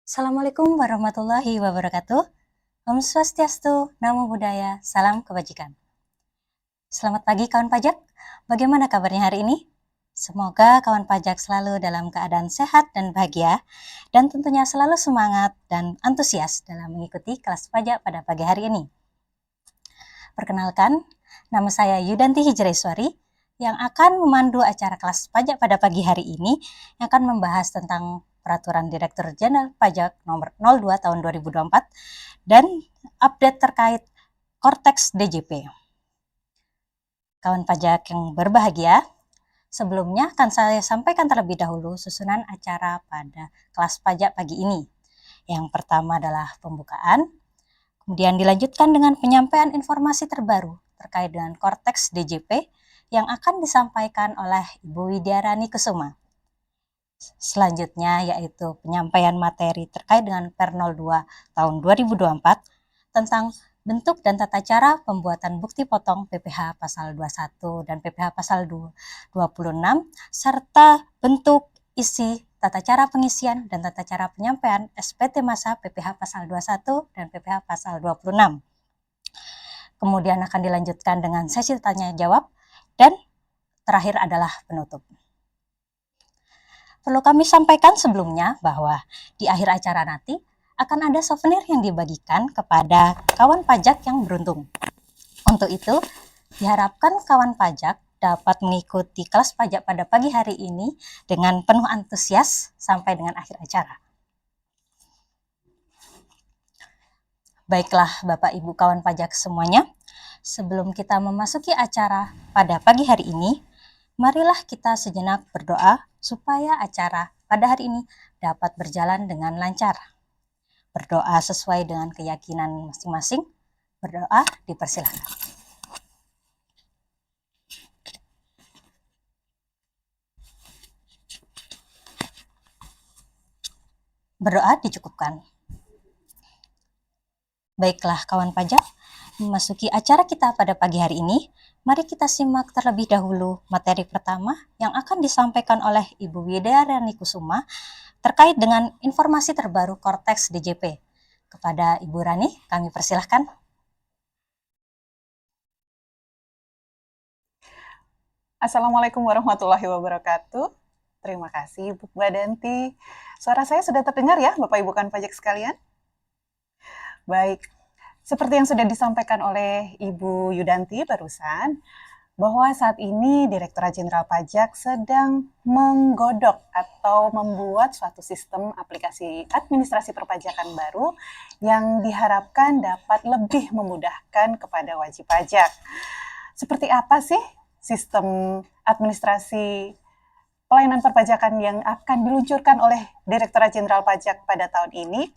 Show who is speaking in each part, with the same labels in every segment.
Speaker 1: Assalamualaikum warahmatullahi wabarakatuh. Om Swastiastu, Namo Buddhaya, salam kebajikan. Selamat pagi kawan pajak, bagaimana kabarnya hari ini? Semoga kawan pajak selalu dalam keadaan sehat dan bahagia, dan tentunya selalu semangat dan antusias dalam mengikuti kelas pajak pada pagi hari ini. Perkenalkan, nama saya Yudanti Hijreswari, yang akan memandu acara kelas pajak pada pagi hari ini, yang akan membahas tentang Peraturan Direktur Jenderal Pajak Nomor 02 Tahun 2024 dan update terkait Korteks DJP. Kawan pajak yang berbahagia, sebelumnya akan saya sampaikan terlebih dahulu susunan acara pada kelas pajak pagi ini. Yang pertama adalah pembukaan, kemudian dilanjutkan dengan penyampaian informasi terbaru terkait dengan Korteks DJP yang akan disampaikan oleh Ibu Widyarani Kusuma. Selanjutnya yaitu penyampaian materi terkait dengan Per 02 tahun 2024 tentang bentuk dan tata cara pembuatan bukti potong PPh pasal 21 dan PPh pasal 26 serta bentuk, isi, tata cara pengisian dan tata cara penyampaian SPT masa PPh pasal 21 dan PPh pasal 26. Kemudian akan dilanjutkan dengan sesi tanya jawab dan terakhir adalah penutup. Perlu kami sampaikan sebelumnya bahwa di akhir acara nanti akan ada souvenir yang dibagikan kepada kawan pajak yang beruntung. Untuk itu, diharapkan kawan pajak dapat mengikuti kelas pajak pada pagi hari ini dengan penuh antusias sampai dengan akhir acara. Baiklah Bapak Ibu kawan pajak semuanya, sebelum kita memasuki acara pada pagi hari ini, marilah kita sejenak berdoa supaya acara pada hari ini dapat berjalan dengan lancar. Berdoa sesuai dengan keyakinan masing-masing. Berdoa dipersilakan. Berdoa dicukupkan. Baiklah kawan pajak, memasuki acara kita pada pagi hari ini, mari kita simak terlebih dahulu materi pertama yang akan disampaikan oleh Ibu Widyarani Kusuma terkait dengan informasi terbaru Korteks DJP. Kepada Ibu Rani, kami persilahkan.
Speaker 2: Assalamualaikum warahmatullahi wabarakatuh. Terima kasih Bu Badanti. Suara saya sudah terdengar ya Bapak Ibu kan pajak sekalian? Baik, seperti yang sudah disampaikan oleh Ibu Yudanti barusan, bahwa saat ini Direktorat Jenderal Pajak sedang menggodok atau membuat suatu sistem aplikasi administrasi perpajakan baru yang diharapkan dapat lebih memudahkan kepada wajib pajak. Seperti apa sih sistem administrasi pelayanan perpajakan yang akan diluncurkan oleh Direktorat Jenderal Pajak pada tahun ini?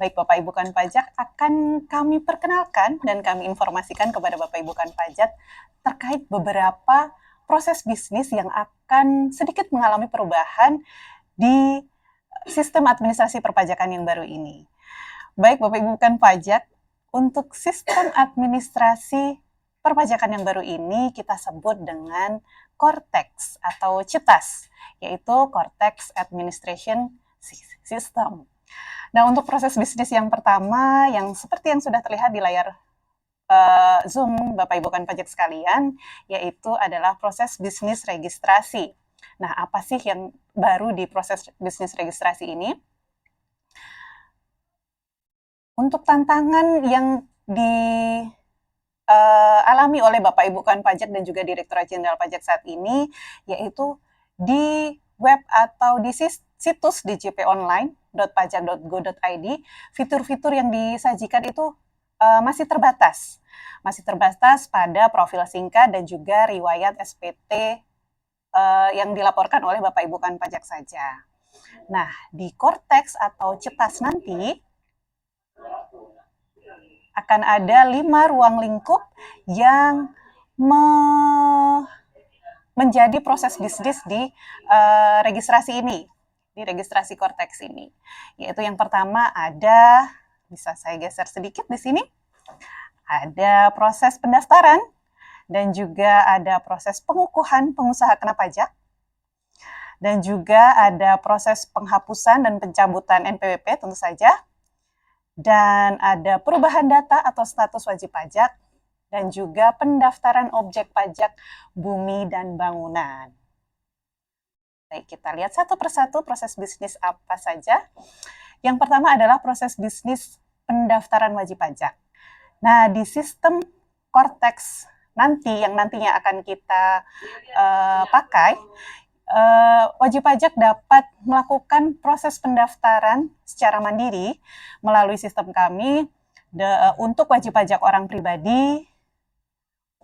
Speaker 2: Baik Bapak Ibu kan pajak, akan kami perkenalkan dan kami informasikan kepada Bapak Ibu kan pajak terkait beberapa proses bisnis yang akan sedikit mengalami perubahan di sistem administrasi perpajakan yang baru ini. Baik Bapak Ibu kan pajak, untuk sistem administrasi perpajakan yang baru ini kita sebut dengan Korteks atau CETAS, yaitu Korteks Administration System. Nah, untuk proses bisnis yang pertama, yang seperti yang sudah terlihat di layar Zoom Bapak Ibu kan pajak sekalian, yaitu adalah proses bisnis registrasi. Nah, apa sih yang baru di proses bisnis registrasi ini? Untuk tantangan yang dialami oleh Bapak Ibu kan pajak dan juga Direktorat Jenderal Pajak saat ini, yaitu di web atau di situs djponline.pajak.go.id, fitur-fitur yang disajikan itu masih terbatas pada profil singkat dan juga riwayat SPT yang dilaporkan oleh Bapak Ibu kan pajak saja. Nah, di Korteks atau CETAS nanti akan ada 5 ruang lingkup yang menjadi proses bisnis di registrasi ini, di registrasi Korteks ini. Yaitu yang pertama ada, bisa saya geser sedikit di sini, ada proses pendaftaran dan juga ada proses pengukuhan pengusaha kena pajak. dan juga ada proses penghapusan dan pencabutan NPWP tentu saja, dan ada perubahan data atau status wajib pajak, dan juga pendaftaran objek pajak bumi dan bangunan. Baik, kita lihat satu persatu proses bisnis apa saja. Yang pertama adalah proses bisnis pendaftaran wajib pajak. Nah, di sistem Cortex nanti yang nantinya akan kita pakai, wajib pajak dapat melakukan proses pendaftaran secara mandiri melalui sistem kami untuk wajib pajak orang pribadi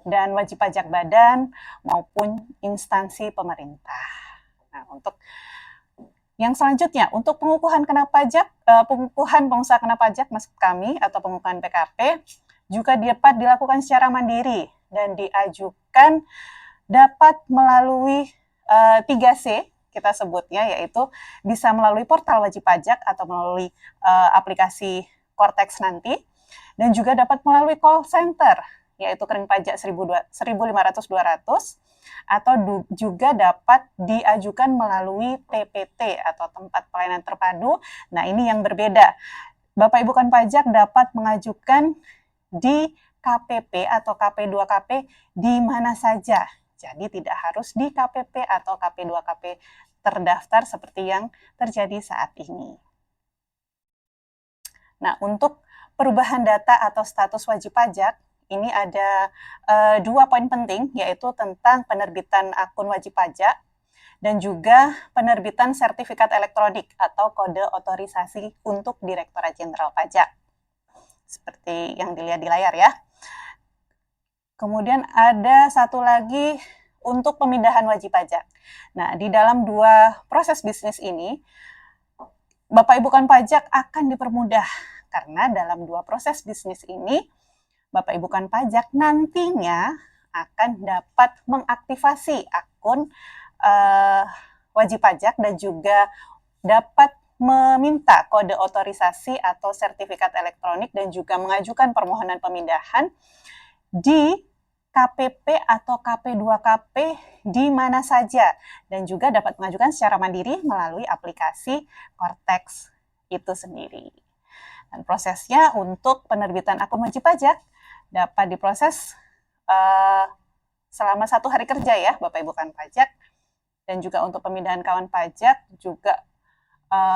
Speaker 2: dan wajib pajak badan maupun instansi pemerintah. Nah, untuk yang selanjutnya, untuk pengukuhan kena pajak, pengukuhan pengusaha kena pajak maksud kami atau pengukuhan PKP juga dapat dilakukan secara mandiri dan diajukan dapat melalui 3C kita sebutnya, yaitu bisa melalui portal wajib pajak atau melalui aplikasi Cortex nanti, dan juga dapat melalui call center, yaitu kering pajak 1.500-200, atau juga dapat diajukan melalui TPT atau tempat pelayanan terpadu. Nah, ini yang berbeda. Bapak Ibu kan pajak dapat mengajukan di KPP atau KP2KP di mana saja. Jadi tidak harus di KPP atau KP2KP terdaftar seperti yang terjadi saat ini. Nah, untuk perubahan data atau status wajib pajak, ini ada 2 poin penting, yaitu tentang penerbitan akun wajib pajak dan juga penerbitan sertifikat elektronik atau kode otorisasi untuk Direktorat Jenderal Pajak. Seperti yang dilihat di layar ya. Kemudian ada satu lagi untuk pemindahan wajib pajak. Nah, di dalam 2 proses bisnis ini, Bapak Ibu kan pajak akan dipermudah karena dalam 2 proses bisnis ini, Bapak Ibu kan pajak nantinya akan dapat mengaktifasi akun wajib pajak dan juga dapat meminta kode otorisasi atau sertifikat elektronik dan juga mengajukan permohonan pemindahan di KPP atau KP2KP di mana saja dan juga dapat mengajukan secara mandiri melalui aplikasi Cortex itu sendiri. Dan prosesnya untuk penerbitan akun wajib pajak dapat diproses selama 1 hari kerja ya Bapak Ibu kan pajak, dan juga untuk pemindahan kawan pajak juga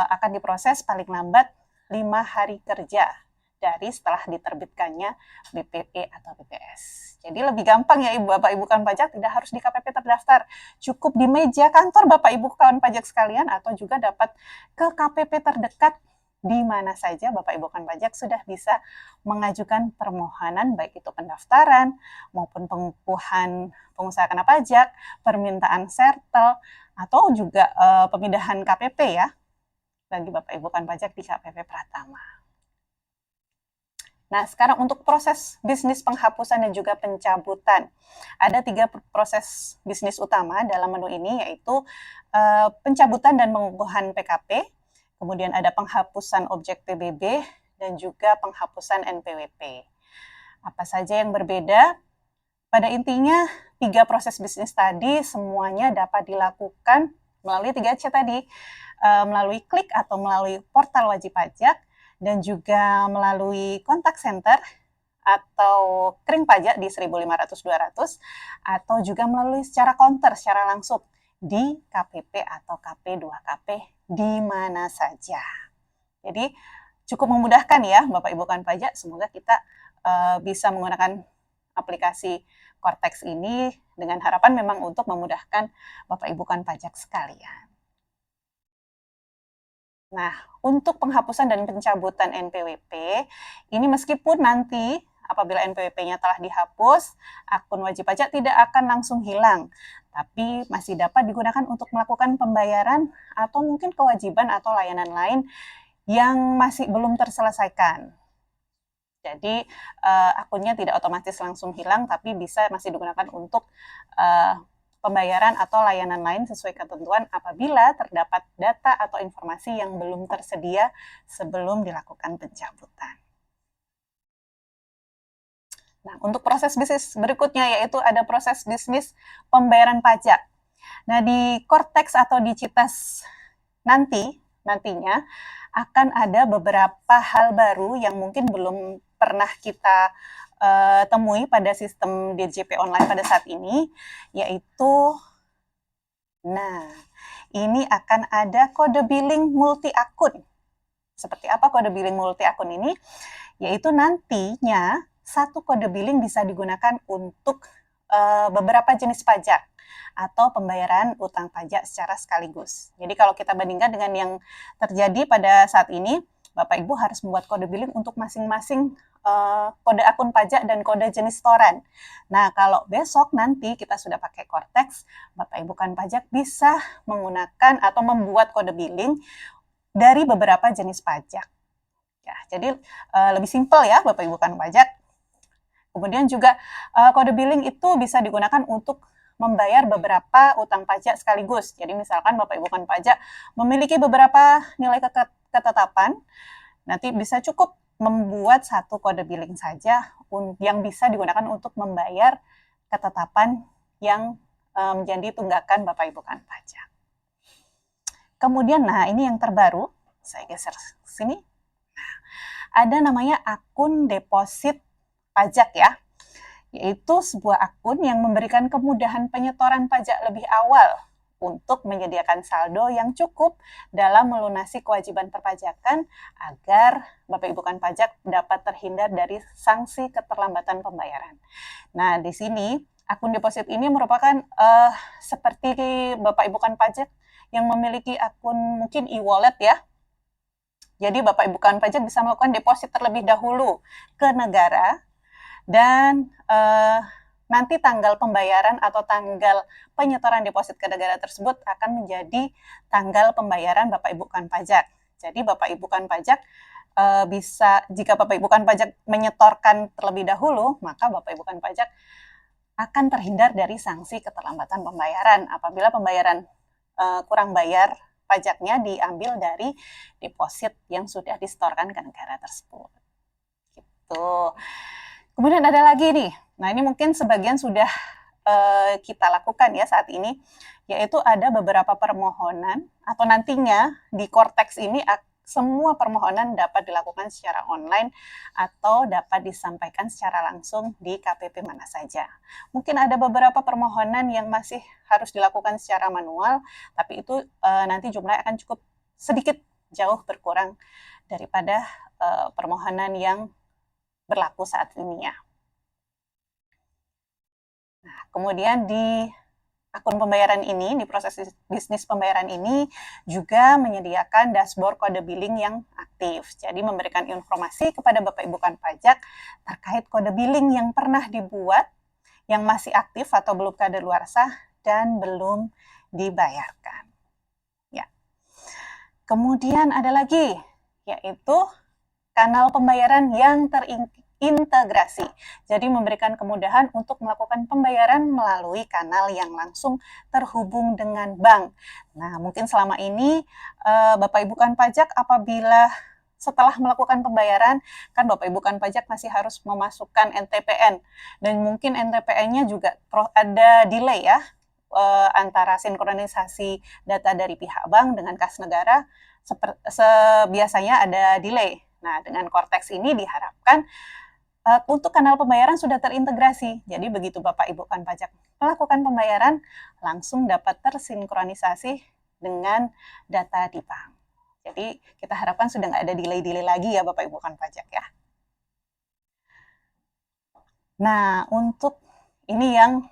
Speaker 2: akan diproses paling lambat 5 hari kerja dari setelah diterbitkannya BPE atau BPS. Jadi lebih gampang ya Bapak Ibu kawan pajak, tidak harus di KPP terdaftar. Cukup di meja kantor Bapak Ibu kawan pajak sekalian atau juga dapat ke KPP terdekat di mana saja Bapak Ibu kawan pajak sudah bisa mengajukan permohonan baik itu pendaftaran maupun pengukuhan pengusaha kena pajak, permintaan sertel atau juga pemindahan KPP ya bagi Bapak Ibu kan pajak di KPP Pratama. Nah, sekarang untuk proses bisnis penghapusan dan juga pencabutan. Ada 3 proses bisnis utama dalam menu ini, yaitu pencabutan dan pengukuhan PKP, kemudian ada penghapusan objek PBB, dan juga penghapusan NPWP. Apa saja yang berbeda? Pada intinya, 3 proses bisnis tadi semuanya dapat dilakukan melalui 3C tadi, melalui klik atau melalui portal wajib pajak, dan juga melalui kontak center atau kering pajak di 1.500-200, atau juga melalui secara counter, secara langsung di KPP atau KP2KP di mana saja. Jadi cukup memudahkan ya Bapak Ibu kan pajak, semoga kita bisa menggunakan aplikasi Cortex ini dengan harapan memang untuk memudahkan Bapak Ibu kan pajak sekalian. Nah, untuk penghapusan dan pencabutan NPWP, ini meskipun nanti apabila NPWP-nya telah dihapus, akun wajib pajak tidak akan langsung hilang, tapi masih dapat digunakan untuk melakukan pembayaran atau mungkin kewajiban atau layanan lain yang masih belum terselesaikan. Jadi, akunnya tidak otomatis langsung hilang, tapi bisa masih digunakan untuk pembayaran atau layanan lain sesuai ketentuan apabila terdapat data atau informasi yang belum tersedia sebelum dilakukan pencabutan. Nah, untuk proses bisnis berikutnya yaitu ada proses bisnis pembayaran pajak. Nah, di Cortex atau di Citas nantinya akan ada beberapa hal baru yang mungkin belum pernah kita temui pada sistem DJP online pada saat ini, yaitu ini akan ada kode billing multi akun. Seperti apa kode billing multi akun ini? Yaitu nantinya satu kode billing bisa digunakan untuk beberapa jenis pajak atau pembayaran utang pajak secara sekaligus. Jadi kalau kita bandingkan dengan yang terjadi pada saat ini, Bapak Ibu harus membuat kode billing untuk masing-masing kode akun pajak dan kode jenis setoran. Nah, kalau besok nanti kita sudah pakai Cortex, Bapak Ibu kan pajak bisa menggunakan atau membuat kode billing dari beberapa jenis pajak. Ya, jadi lebih simpel ya Bapak Ibu kan pajak. Kemudian juga kode billing itu bisa digunakan untuk membayar beberapa utang pajak sekaligus. Jadi misalkan Bapak Ibu kan pajak memiliki beberapa nilai ketetapan, nanti bisa cukup membuat satu kode billing saja yang bisa digunakan untuk membayar ketetapan yang menjadi tunggakan Bapak Ibu kan pajak. Kemudian, nah ini yang terbaru, saya geser ke sini. Ada namanya akun deposit pajak ya, yaitu sebuah akun yang memberikan kemudahan penyetoran pajak lebih awal untuk menyediakan saldo yang cukup dalam melunasi kewajiban perpajakan agar Bapak Ibu kan pajak dapat terhindar dari sanksi keterlambatan pembayaran. Nah, di sini akun deposit ini merupakan seperti Bapak Ibu kan pajak yang memiliki akun mungkin e-wallet ya. Jadi Bapak Ibu kan pajak bisa melakukan deposit terlebih dahulu ke negara dan nanti tanggal pembayaran atau tanggal penyetoran deposit ke negara tersebut akan menjadi tanggal pembayaran Bapak Ibu kan pajak. Jadi Bapak Ibu kan pajak bisa, jika Bapak Ibu kan pajak menyetorkan terlebih dahulu, maka Bapak Ibu kan pajak akan terhindar dari sanksi keterlambatan pembayaran apabila pembayaran kurang bayar pajaknya diambil dari deposit yang sudah disetorkan ke negara tersebut. Gitu. Kemudian ada lagi nih, nah ini mungkin sebagian sudah kita lakukan ya saat ini, yaitu ada beberapa permohonan atau nantinya di Cortex ini semua permohonan dapat dilakukan secara online atau dapat disampaikan secara langsung di KPP mana saja. Mungkin ada beberapa permohonan yang masih harus dilakukan secara manual, tapi itu nanti jumlahnya akan cukup sedikit jauh berkurang daripada permohonan yang berlaku saat ini ya. Nah, kemudian di akun pembayaran ini, di proses bisnis pembayaran ini juga menyediakan dashboard kode billing yang aktif. Jadi memberikan informasi kepada Bapak Ibu kan pajak terkait kode billing yang pernah dibuat, yang masih aktif atau belum kadaluarsa dan belum dibayarkan. Ya. Kemudian ada lagi, yaitu kanal pembayaran yang terintegrasi. Jadi memberikan kemudahan untuk melakukan pembayaran melalui kanal yang langsung terhubung dengan bank. Nah, mungkin selama ini Bapak Ibu kan pajak apabila setelah melakukan pembayaran, kan Bapak Ibu kan pajak masih harus memasukkan NTPN. Dan mungkin NTPN-nya juga ada delay ya, antara sinkronisasi data dari pihak bank dengan kas negara, biasanya ada delay. Nah, dengan Cortex ini diharapkan untuk kanal pembayaran sudah terintegrasi. Jadi begitu Bapak Ibu kan pajak melakukan pembayaran, langsung dapat tersinkronisasi dengan data di bank. Jadi kita harapkan sudah nggak ada delay-delay lagi ya Bapak Ibu kan pajak ya. Nah, untuk ini yang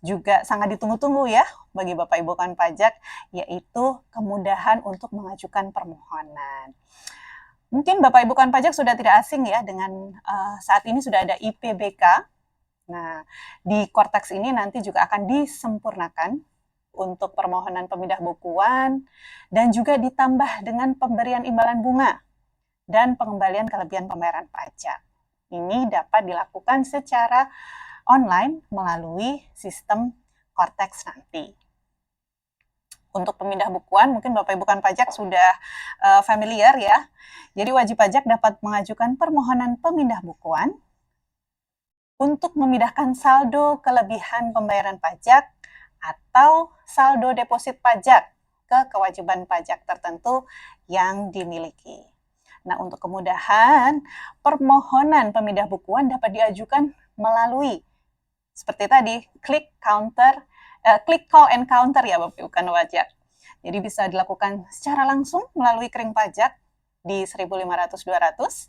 Speaker 2: juga sangat ditunggu-tunggu ya bagi Bapak Ibu kan pajak, yaitu kemudahan untuk mengajukan permohonan. Mungkin Bapak Ibu kan pajak sudah tidak asing ya dengan saat ini sudah ada IPBK. Nah, di Cortex ini nanti juga akan disempurnakan untuk permohonan pemindah bukuan dan juga ditambah dengan pemberian imbalan bunga dan pengembalian kelebihan pembayaran pajak. Ini dapat dilakukan secara online melalui sistem Cortex nanti. Untuk pemindah bukuan, mungkin Bapak Ibu kan pajak sudah familiar ya. Jadi wajib pajak dapat mengajukan permohonan pemindah bukuan untuk memindahkan saldo kelebihan pembayaran pajak atau saldo deposit pajak ke kewajiban pajak tertentu yang dimiliki. Nah, untuk kemudahan, permohonan pemindah bukuan dapat diajukan melalui seperti tadi, klik call and counter ya Bapak Ibu bukan pajak. Jadi bisa dilakukan secara langsung melalui kering pajak di 1.500-200,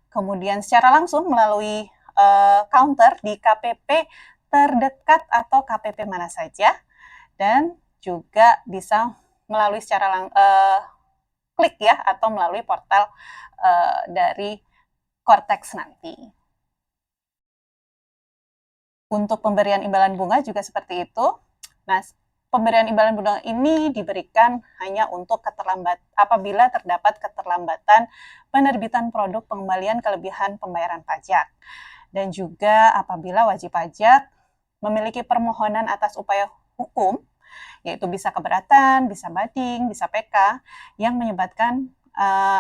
Speaker 2: kemudian secara langsung melalui counter di KPP terdekat atau KPP mana saja, dan juga bisa melalui secara klik ya, atau melalui portal dari Cortex nanti. Untuk pemberian imbalan bunga juga seperti itu. Nah, pemberian imbalan bunga ini diberikan hanya untuk apabila terdapat keterlambatan penerbitan produk pengembalian kelebihan pembayaran pajak. Dan juga apabila wajib pajak memiliki permohonan atas upaya hukum, yaitu bisa keberatan, bisa banding, bisa PK, yang menyebabkan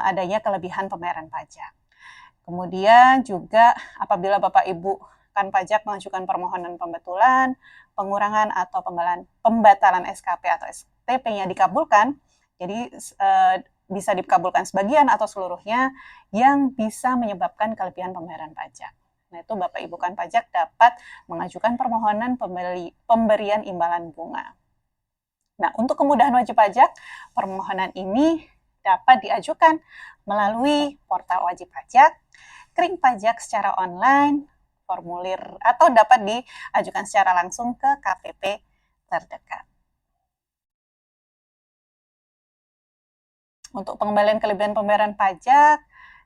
Speaker 2: adanya kelebihan pembayaran pajak. Kemudian juga apabila Bapak Ibu kan pajak mengajukan permohonan pembetulan, pengurangan atau pembatalan SKP atau STP-nya dikabulkan, jadi bisa dikabulkan sebagian atau seluruhnya yang bisa menyebabkan kelebihan pembayaran pajak. Nah, itu Bapak Ibu kan pajak dapat mengajukan permohonan pemberian imbalan bunga. Nah, untuk kemudahan wajib pajak, permohonan ini dapat diajukan melalui portal wajib pajak, kering pajak secara online, formulir, atau dapat diajukan secara langsung ke KPP terdekat. Untuk pengembalian kelebihan pembayaran pajak,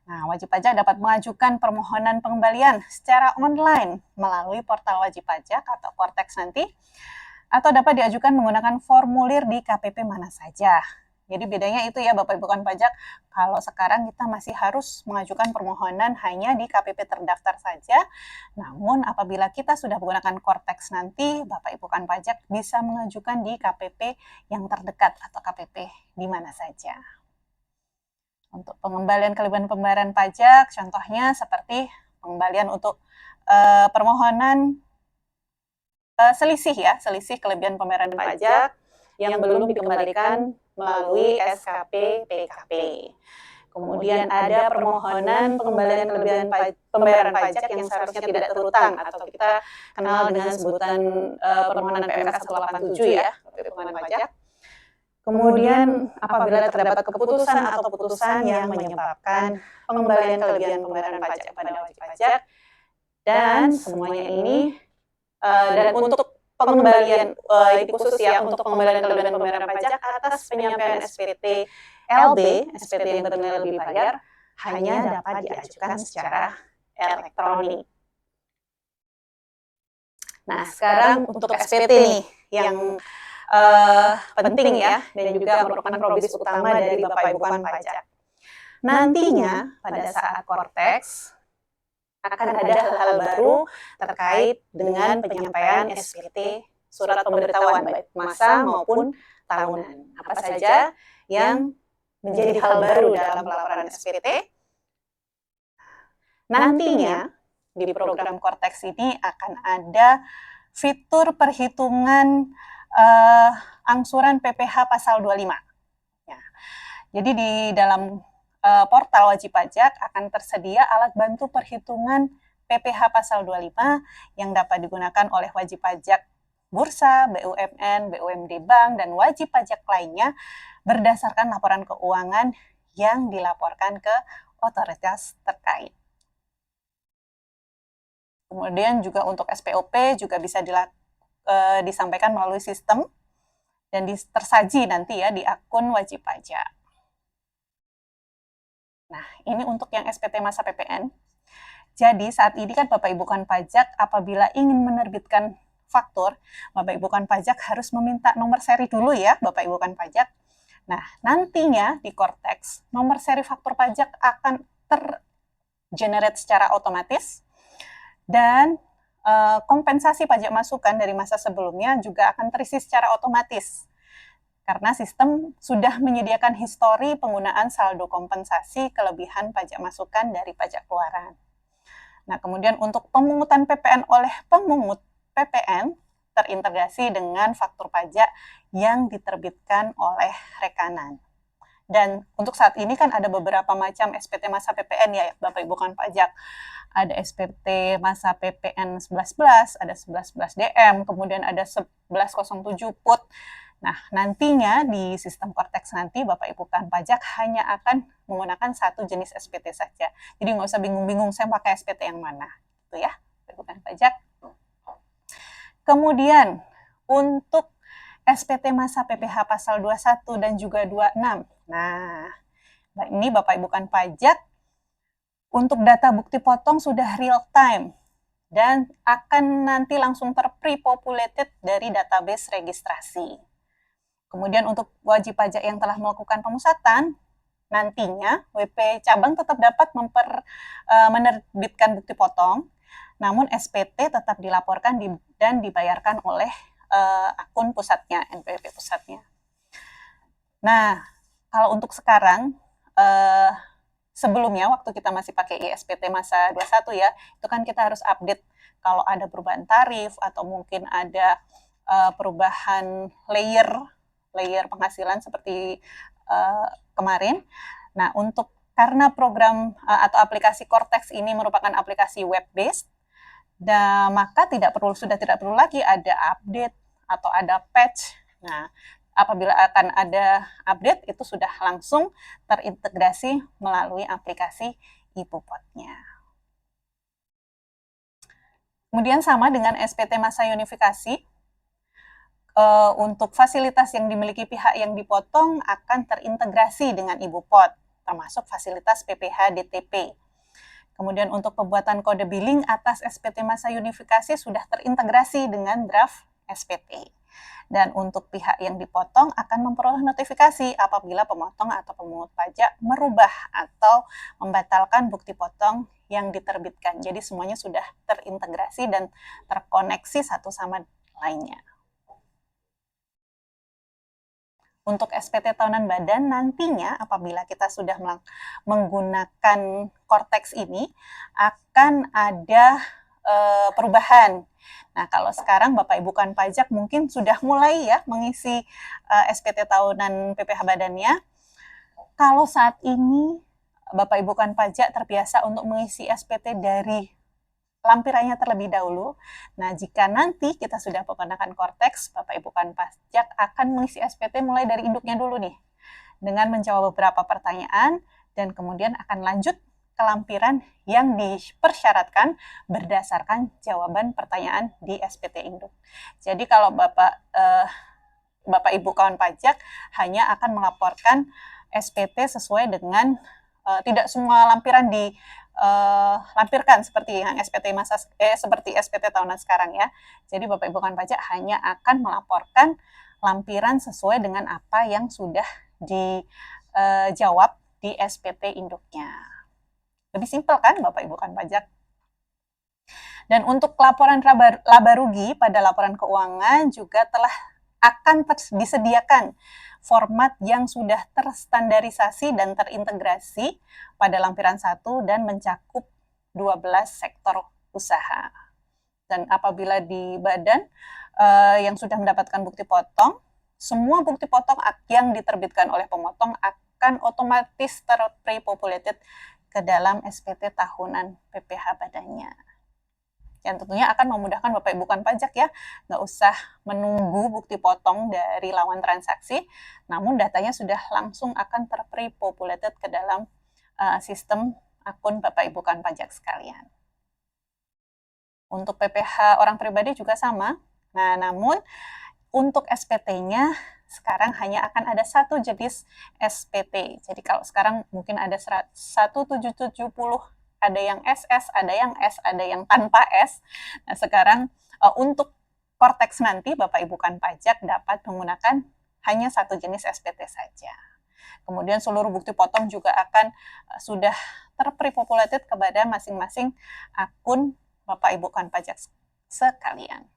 Speaker 2: nah, wajib pajak dapat mengajukan permohonan pengembalian secara online melalui portal wajib pajak atau Cortex nanti, atau dapat diajukan menggunakan formulir di KPP mana saja. Jadi bedanya itu ya Bapak Ibu kan pajak, kalau sekarang kita masih harus mengajukan permohonan hanya di KPP terdaftar saja, namun apabila kita sudah menggunakan Cortex nanti, Bapak Ibu kan pajak bisa mengajukan di KPP yang terdekat atau KPP di mana saja. Untuk pengembalian kelebihan pembayaran pajak, contohnya seperti pengembalian untuk permohonan selisih kelebihan pembayaran pajak yang belum dikembalikan melalui SKP PKP. Kemudian ada permohonan pengembalian kelebihan pembayaran pajak yang seharusnya tidak terhutang atau kita kenal dengan sebutan permohonan PMK 187 ya, pengembalian pajak. Kemudian apabila terdapat keputusan atau putusan yang menyebabkan pengembalian kelebihan pembayaran pajak pada wajib pajak, dan semuanya ini dan untuk pengembalian itu khusus ya untuk pengembalian kelebihan pembayaran pajak atas penyampaian SPT LB, SPT yang bernilai lebih bayar, hanya dapat diajukan secara elektronik. Nah, sekarang untuk SPT nih yang penting ya, dan juga merupakan probis utama dari Bapak Ibu kan pajak. Nantinya pada saat Cortex akan ada hal-hal baru terkait dengan penyampaian SPT surat pemberitahuan baik masa maupun tahunan. Apa saja yang menjadi hal baru dalam pelaporan SPT? Nantinya di program Cortex ini akan ada fitur perhitungan angsuran PPh pasal 25. Ya. Jadi di dalam portal wajib pajak akan tersedia alat bantu perhitungan PPh pasal 25 yang dapat digunakan oleh wajib pajak bursa, BUMN, BUMD bank, dan wajib pajak lainnya berdasarkan laporan keuangan yang dilaporkan ke otoritas terkait. Kemudian juga untuk SPOP juga bisa disampaikan melalui sistem dan tersaji nanti ya di akun wajib pajak. Nah, ini untuk yang SPT masa PPN. Jadi, saat ini kan Bapak Ibu kan pajak apabila ingin menerbitkan faktur, Bapak Ibu kan pajak harus meminta nomor seri dulu ya, Bapak Ibu kan pajak. Nah, nantinya di Cortex, nomor seri faktur pajak akan tergenerate secara otomatis, dan kompensasi pajak masukan dari masa sebelumnya juga akan terisi secara otomatis. Karena sistem sudah menyediakan histori penggunaan saldo kompensasi kelebihan pajak masukan dari pajak keluaran. Nah, kemudian untuk pemungutan PPN oleh pemungut PPN terintegrasi dengan faktur pajak yang diterbitkan oleh rekanan. Dan untuk saat ini kan ada beberapa macam SPT masa PPN ya, Bapak Ibu kan pajak. Ada SPT masa PPN 1111, ada 1111 DM, kemudian ada 1107 PUT. Nah, nantinya di sistem Kortex nanti Bapak Ibu kan pajak hanya akan menggunakan satu jenis SPT saja. Jadi nggak usah bingung-bingung saya pakai SPT yang mana, gitu ya, Bapak Ibu kan pajak. Kemudian untuk SPT masa PPh pasal 21 dan juga 26. Nah, ini Bapak Ibu kan pajak untuk data bukti potong sudah real time dan akan nanti langsung terpre-populated dari database registrasi. Kemudian untuk wajib pajak yang telah melakukan pemusatan, nantinya WP cabang tetap dapat menerbitkan bukti potong, namun SPT tetap dilaporkan dan dibayarkan oleh akun pusatnya, NPWP pusatnya. Nah, kalau untuk sekarang, sebelumnya waktu kita masih pakai ISPT masa 21 ya, itu kan kita harus update kalau ada perubahan tarif atau mungkin ada perubahan layer penghasilan seperti kemarin. Nah, karena program atau aplikasi Kortex ini merupakan aplikasi web-based, maka sudah tidak perlu lagi ada update atau ada patch. Nah, apabila akan ada update, itu sudah langsung terintegrasi melalui aplikasi iBupotnya. Kemudian sama dengan SPT masa unifikasi, untuk fasilitas yang dimiliki pihak yang dipotong akan terintegrasi dengan iBupot, termasuk fasilitas PPh DTP. Kemudian untuk pembuatan kode billing atas SPT masa unifikasi sudah terintegrasi dengan draft SPT. Dan untuk pihak yang dipotong akan memperoleh notifikasi apabila pemotong atau pemungut pajak merubah atau membatalkan bukti potong yang diterbitkan. Jadi semuanya sudah terintegrasi dan terkoneksi satu sama lainnya. Untuk SPT tahunan badan nantinya apabila kita sudah menggunakan Kortex ini akan ada perubahan. Nah, kalau sekarang Bapak Ibu kan pajak mungkin sudah mulai ya mengisi SPT tahunan PPh badannya. Kalau saat ini Bapak Ibu kan pajak terbiasa untuk mengisi SPT dari lampirannya terlebih dahulu. Nah, jika nanti kita sudah menggunakan Kortex, Bapak Ibu kan pajak akan mengisi SPT mulai dari induknya dulu nih, dengan menjawab beberapa pertanyaan, dan kemudian akan lanjut ke lampiran yang dipersyaratkan berdasarkan jawaban pertanyaan di SPT induk. Jadi kalau Bapak Ibu kawan pajak hanya akan melaporkan SPT sesuai dengan tidak semua lampiran lampirkan seperti yang seperti SPT tahunan sekarang ya. Jadi Bapak Ibu kawan pajak hanya akan melaporkan lampiran sesuai dengan apa yang sudah dijawab di SPT induknya. Lebih simpel kan Bapak Ibu kawan pajak? Dan untuk laporan laba rugi pada laporan keuangan juga akan disediakan format yang sudah terstandarisasi dan terintegrasi pada lampiran 1 dan mencakup 12 sektor usaha. Dan apabila di badan yang sudah mendapatkan bukti potong, semua bukti potong yang diterbitkan oleh pemotong akan otomatis terpre-populated ke dalam SPT tahunan PPh badannya. Yang tentunya akan memudahkan Bapak Ibu kan pajak ya, nggak usah menunggu bukti potong dari lawan transaksi, namun datanya sudah langsung akan terpre-populated ke dalam sistem akun Bapak Ibu kan pajak sekalian. Untuk PPh orang pribadi juga sama, nah namun untuk SPT-nya sekarang hanya akan ada satu jenis SPT. Jadi kalau sekarang mungkin ada 1770, ada yang SS, ada yang S, ada yang tanpa S. Nah, sekarang untuk Kortex nanti Bapak Ibu kan pajak dapat menggunakan hanya satu jenis SPT saja. Kemudian seluruh bukti potong juga akan sudah terpre-populated kepada masing-masing akun Bapak Ibu kan pajak sekalian.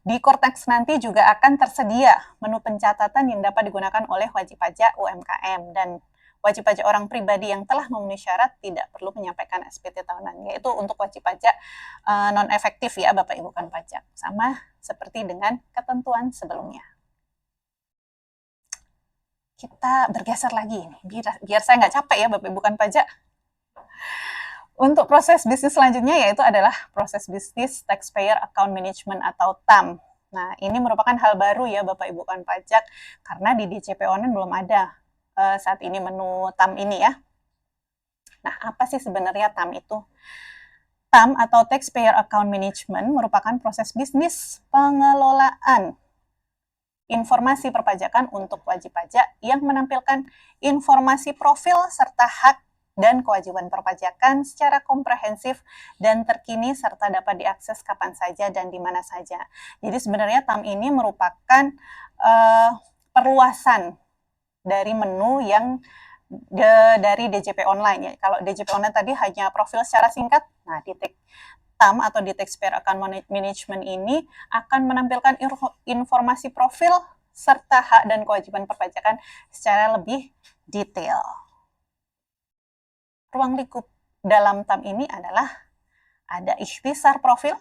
Speaker 2: Di Kortex nanti juga akan tersedia menu pencatatan yang dapat digunakan oleh wajib pajak UMKM dan wajib pajak orang pribadi yang telah memenuhi syarat tidak perlu menyampaikan SPT tahunan, yaitu untuk wajib pajak non-efektif ya Bapak Ibu bukan pajak, sama seperti dengan ketentuan sebelumnya. Kita bergeser lagi nih, biar saya nggak capek ya Bapak Ibu bukan pajak. Untuk proses bisnis selanjutnya yaitu adalah proses bisnis Taxpayer Account Management atau TAM. Nah, ini merupakan hal baru ya Bapak Ibu bukan pajak, karena di DCP Online belum ada saat ini menu TAM ini ya. Nah, apa sih sebenarnya TAM itu? TAM atau Taxpayer Account Management merupakan proses bisnis pengelolaan informasi perpajakan untuk wajib pajak yang menampilkan informasi profil serta hak dan kewajiban perpajakan secara komprehensif dan terkini serta dapat diakses kapan saja dan di mana saja. Jadi sebenarnya TAM ini merupakan perluasan dari menu yang dari DJP Online ya. Kalau DJP Online tadi hanya profil secara singkat, nah di TAM atau di Taxpayer Account Management ini akan menampilkan informasi profil serta hak dan kewajiban perpajakan secara lebih detail. Ruang lingkup dalam TAM ini adalah ada ikhtisar profil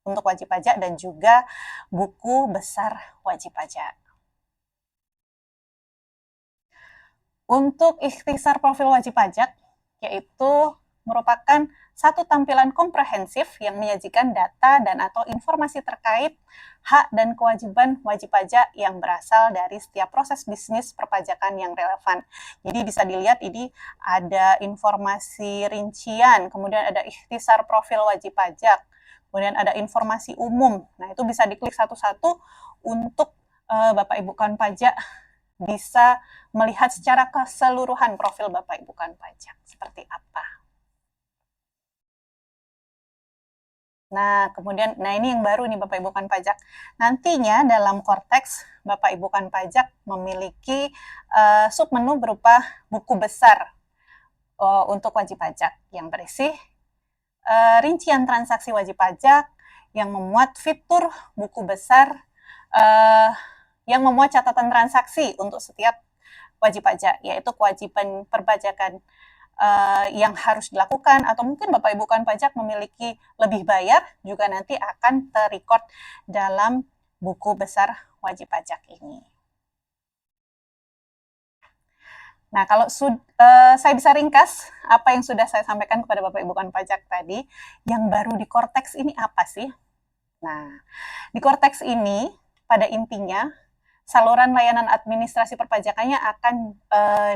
Speaker 2: untuk wajib pajak dan juga buku besar wajib pajak. Untuk ikhtisar profil wajib pajak, yaitu merupakan satu tampilan komprehensif yang menyajikan data dan atau informasi terkait hak dan kewajiban wajib pajak yang berasal dari setiap proses bisnis perpajakan yang relevan. Jadi bisa dilihat ini ada informasi rincian, kemudian ada ikhtisar profil wajib pajak, kemudian ada informasi umum. Nah, itu bisa diklik satu-satu untuk Bapak Ibu bukan pajak bisa melihat secara keseluruhan profil Bapak Ibu bukan pajak seperti apa. Nah, kemudian, ini yang baru nih Bapak Ibu bukan pajak. Nantinya dalam Cortex, Bapak Ibu bukan pajak memiliki submenu berupa buku besar untuk wajib pajak yang berisi rincian transaksi wajib pajak yang memuat fitur buku besar yang memuat catatan transaksi untuk setiap wajib pajak, yaitu kewajiban perpajakan yang harus dilakukan, atau mungkin Bapak Ibu bukan pajak memiliki lebih bayar, juga nanti akan terrecord dalam buku besar wajib pajak ini. Nah, kalau saya bisa ringkas apa yang sudah saya sampaikan kepada Bapak Ibu bukan pajak tadi, yang baru di Cortex ini apa sih? Nah, di Cortex ini pada intinya saluran layanan administrasi perpajakannya akan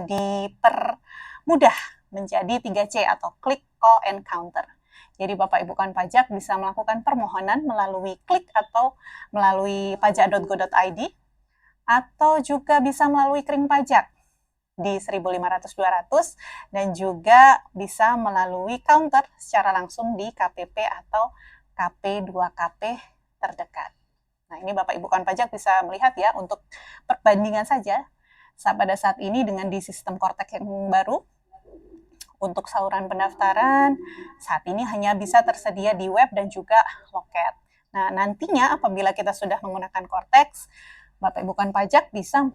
Speaker 2: dipermudah menjadi 3C atau Click, Call, and Counter. Jadi Bapak Ibu bukan pajak bisa melakukan permohonan melalui klik atau melalui pajak.go.id atau juga bisa melalui kring pajak di 1.500-200 dan juga bisa melalui counter secara langsung di KPP atau KP2KP terdekat. Nah, ini Bapak Ibu bukan pajak bisa melihat ya untuk perbandingan saja pada saat ini dengan di sistem Cortex yang baru. Untuk saluran pendaftaran, saat ini hanya bisa tersedia di web dan juga loket. Nah, nantinya apabila kita sudah menggunakan Cortex, Bapak Ibu bukan pajak bisa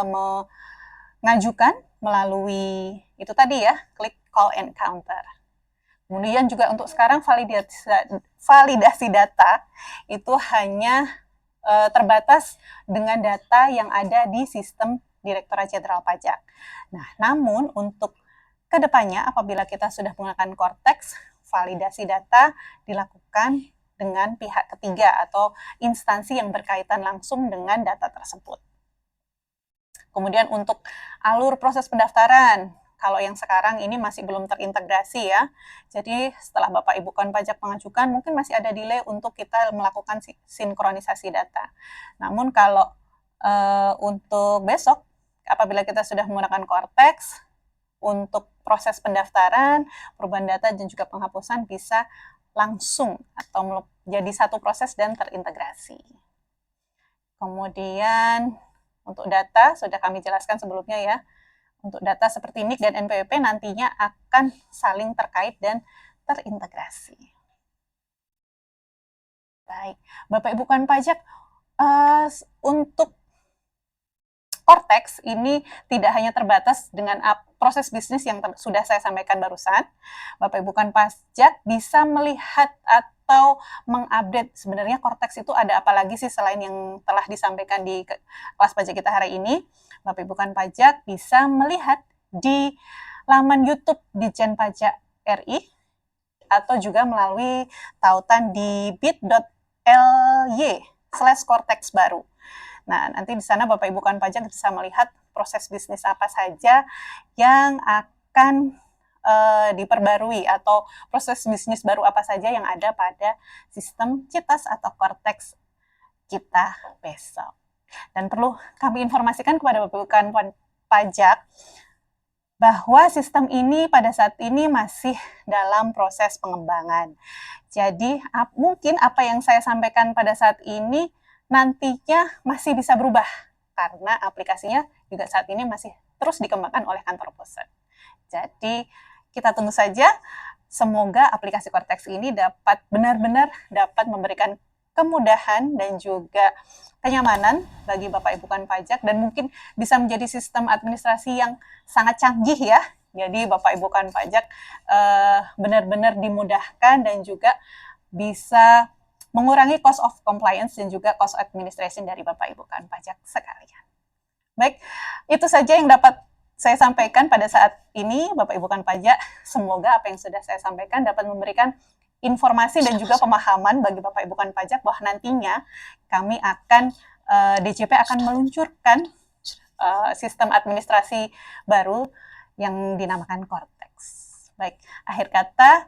Speaker 2: mengajukan melalui itu tadi ya, Click, Call, and Counter. Kemudian juga untuk sekarang validasi data itu hanya terbatas dengan data yang ada di sistem Direktorat Jenderal Pajak. Nah, namun untuk kedepannya apabila kita sudah menggunakan Cortex, validasi data dilakukan dengan pihak ketiga atau instansi yang berkaitan langsung dengan data tersebut. Kemudian untuk alur proses pendaftaran, kalau yang sekarang ini masih belum terintegrasi ya. Jadi setelah Bapak Ibu bukan pajak mengajukan, mungkin masih ada delay untuk kita melakukan sinkronisasi data. Namun kalau untuk besok, apabila kita sudah menggunakan Cortex, untuk proses pendaftaran, perubahan data, dan juga penghapusan bisa langsung atau jadi satu proses dan terintegrasi. Kemudian untuk data, sudah kami jelaskan sebelumnya ya, untuk data seperti NIK dan NPWP nantinya akan saling terkait dan terintegrasi. Baik, Bapak Ibu bukan pajak, untuk Cortex ini tidak hanya terbatas dengan proses bisnis yang sudah saya sampaikan barusan. Bapak Ibu kan pajak bisa melihat atau mengupdate sebenarnya Cortex itu ada apa lagi sih selain yang telah disampaikan di kelas pajak kita hari ini. Bapak Ibu kan pajak bisa melihat di laman YouTube Ditjen Pajak RI atau juga melalui tautan di bit.ly/Cortex baru. Nah, nanti di sana Bapak Ibu kan pajak bisa melihat proses bisnis apa saja yang akan diperbarui atau proses bisnis baru apa saja yang ada pada sistem CITAS atau Cortex kita besok. Dan perlu kami informasikan kepada Bapak Ibu kan pajak bahwa sistem ini pada saat ini masih dalam proses pengembangan. Jadi mungkin apa yang saya sampaikan pada saat ini nantinya masih bisa berubah karena aplikasinya juga saat ini masih terus dikembangkan oleh kantor pusat. Jadi kita tunggu saja, semoga aplikasi Cortex ini dapat benar-benar dapat memberikan kemudahan dan juga kenyamanan bagi Bapak Ibu kan pajak dan mungkin bisa menjadi sistem administrasi yang sangat canggih ya. Jadi Bapak Ibu kan pajak benar-benar dimudahkan dan juga bisa mengurangi cost of compliance dan juga cost administration dari Bapak Ibu kan pajak sekalian. Baik, itu saja yang dapat saya sampaikan pada saat ini Bapak Ibu kan pajak. Semoga apa yang sudah saya sampaikan dapat memberikan informasi dan juga pemahaman bagi Bapak Ibu kan pajak bahwa nantinya kami akan DJP akan meluncurkan sistem administrasi baru yang dinamakan Cortex. Baik, akhir kata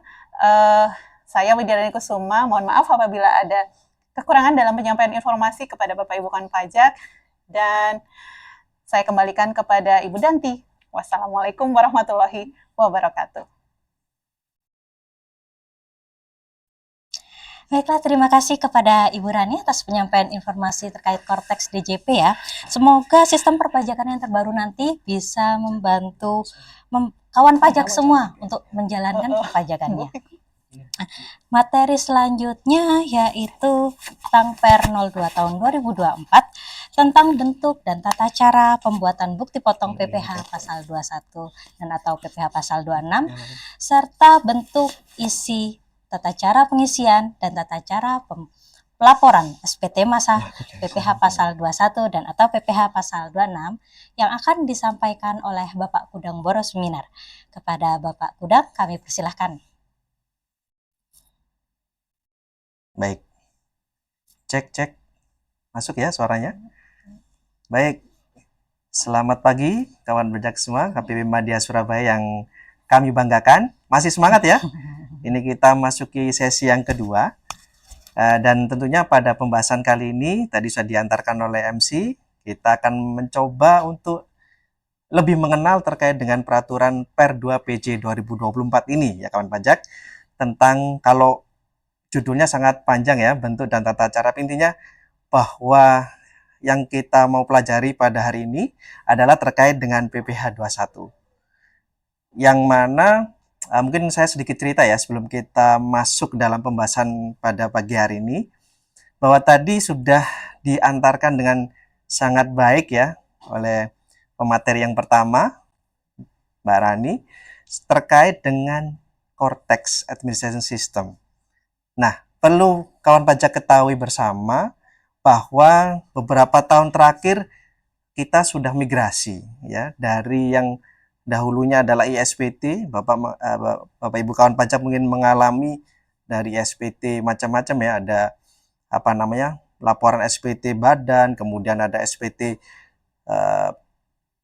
Speaker 2: saya Widyadani Kusuma, mohon maaf apabila ada kekurangan dalam penyampaian informasi kepada Bapak Ibu kan pajak dan saya kembalikan kepada Ibu Danti. Wassalamualaikum warahmatullahi wabarakatuh.
Speaker 1: Baiklah, terima kasih kepada Ibu Rani atas penyampaian informasi terkait Cortex DJP ya. Semoga sistem perpajakan yang terbaru nanti bisa membantu kawan pajak semua untuk menjalankan perpajakannya. Materi selanjutnya yaitu tentang Per 02 tahun 2024 tentang bentuk dan tata cara pembuatan bukti potong PPh pasal 21 dan atau PPh pasal 26 serta bentuk isi tata cara pengisian dan tata cara pelaporan SPT masa PPh pasal 21 dan atau PPh pasal 26 yang akan disampaikan oleh Bapak Kudang Boros Minar. Kepada Bapak Kudang kami persilahkan.
Speaker 3: Baik, cek, masuk ya suaranya. Baik, selamat pagi kawan pajak semua, KPP Madya Surabaya yang kami banggakan. Masih semangat ya? Ini kita masuki sesi yang kedua. Dan tentunya pada pembahasan kali ini, tadi sudah diantarkan oleh MC, kita akan mencoba untuk lebih mengenal terkait dengan peraturan Per 2 PJ 2024 ini ya kawan pajak. Tentang kalau judulnya sangat panjang ya, bentuk dan tata cara. Intinya bahwa yang kita mau pelajari pada hari ini adalah terkait dengan PPh 21. Yang mana mungkin saya sedikit cerita ya sebelum kita masuk dalam pembahasan pada pagi hari ini, bahwa tadi sudah diantarkan dengan sangat baik ya oleh pemateri yang pertama, Mbak Rani, terkait dengan Cortex Administration System. Nah, perlu kawan pajak ketahui bersama bahwa beberapa tahun terakhir kita sudah migrasi ya dari yang dahulunya adalah ISPT. Bapak Ibu kawan pajak mungkin mengalami dari SPT macam-macam ya, ada apa namanya laporan SPT badan, kemudian ada SPT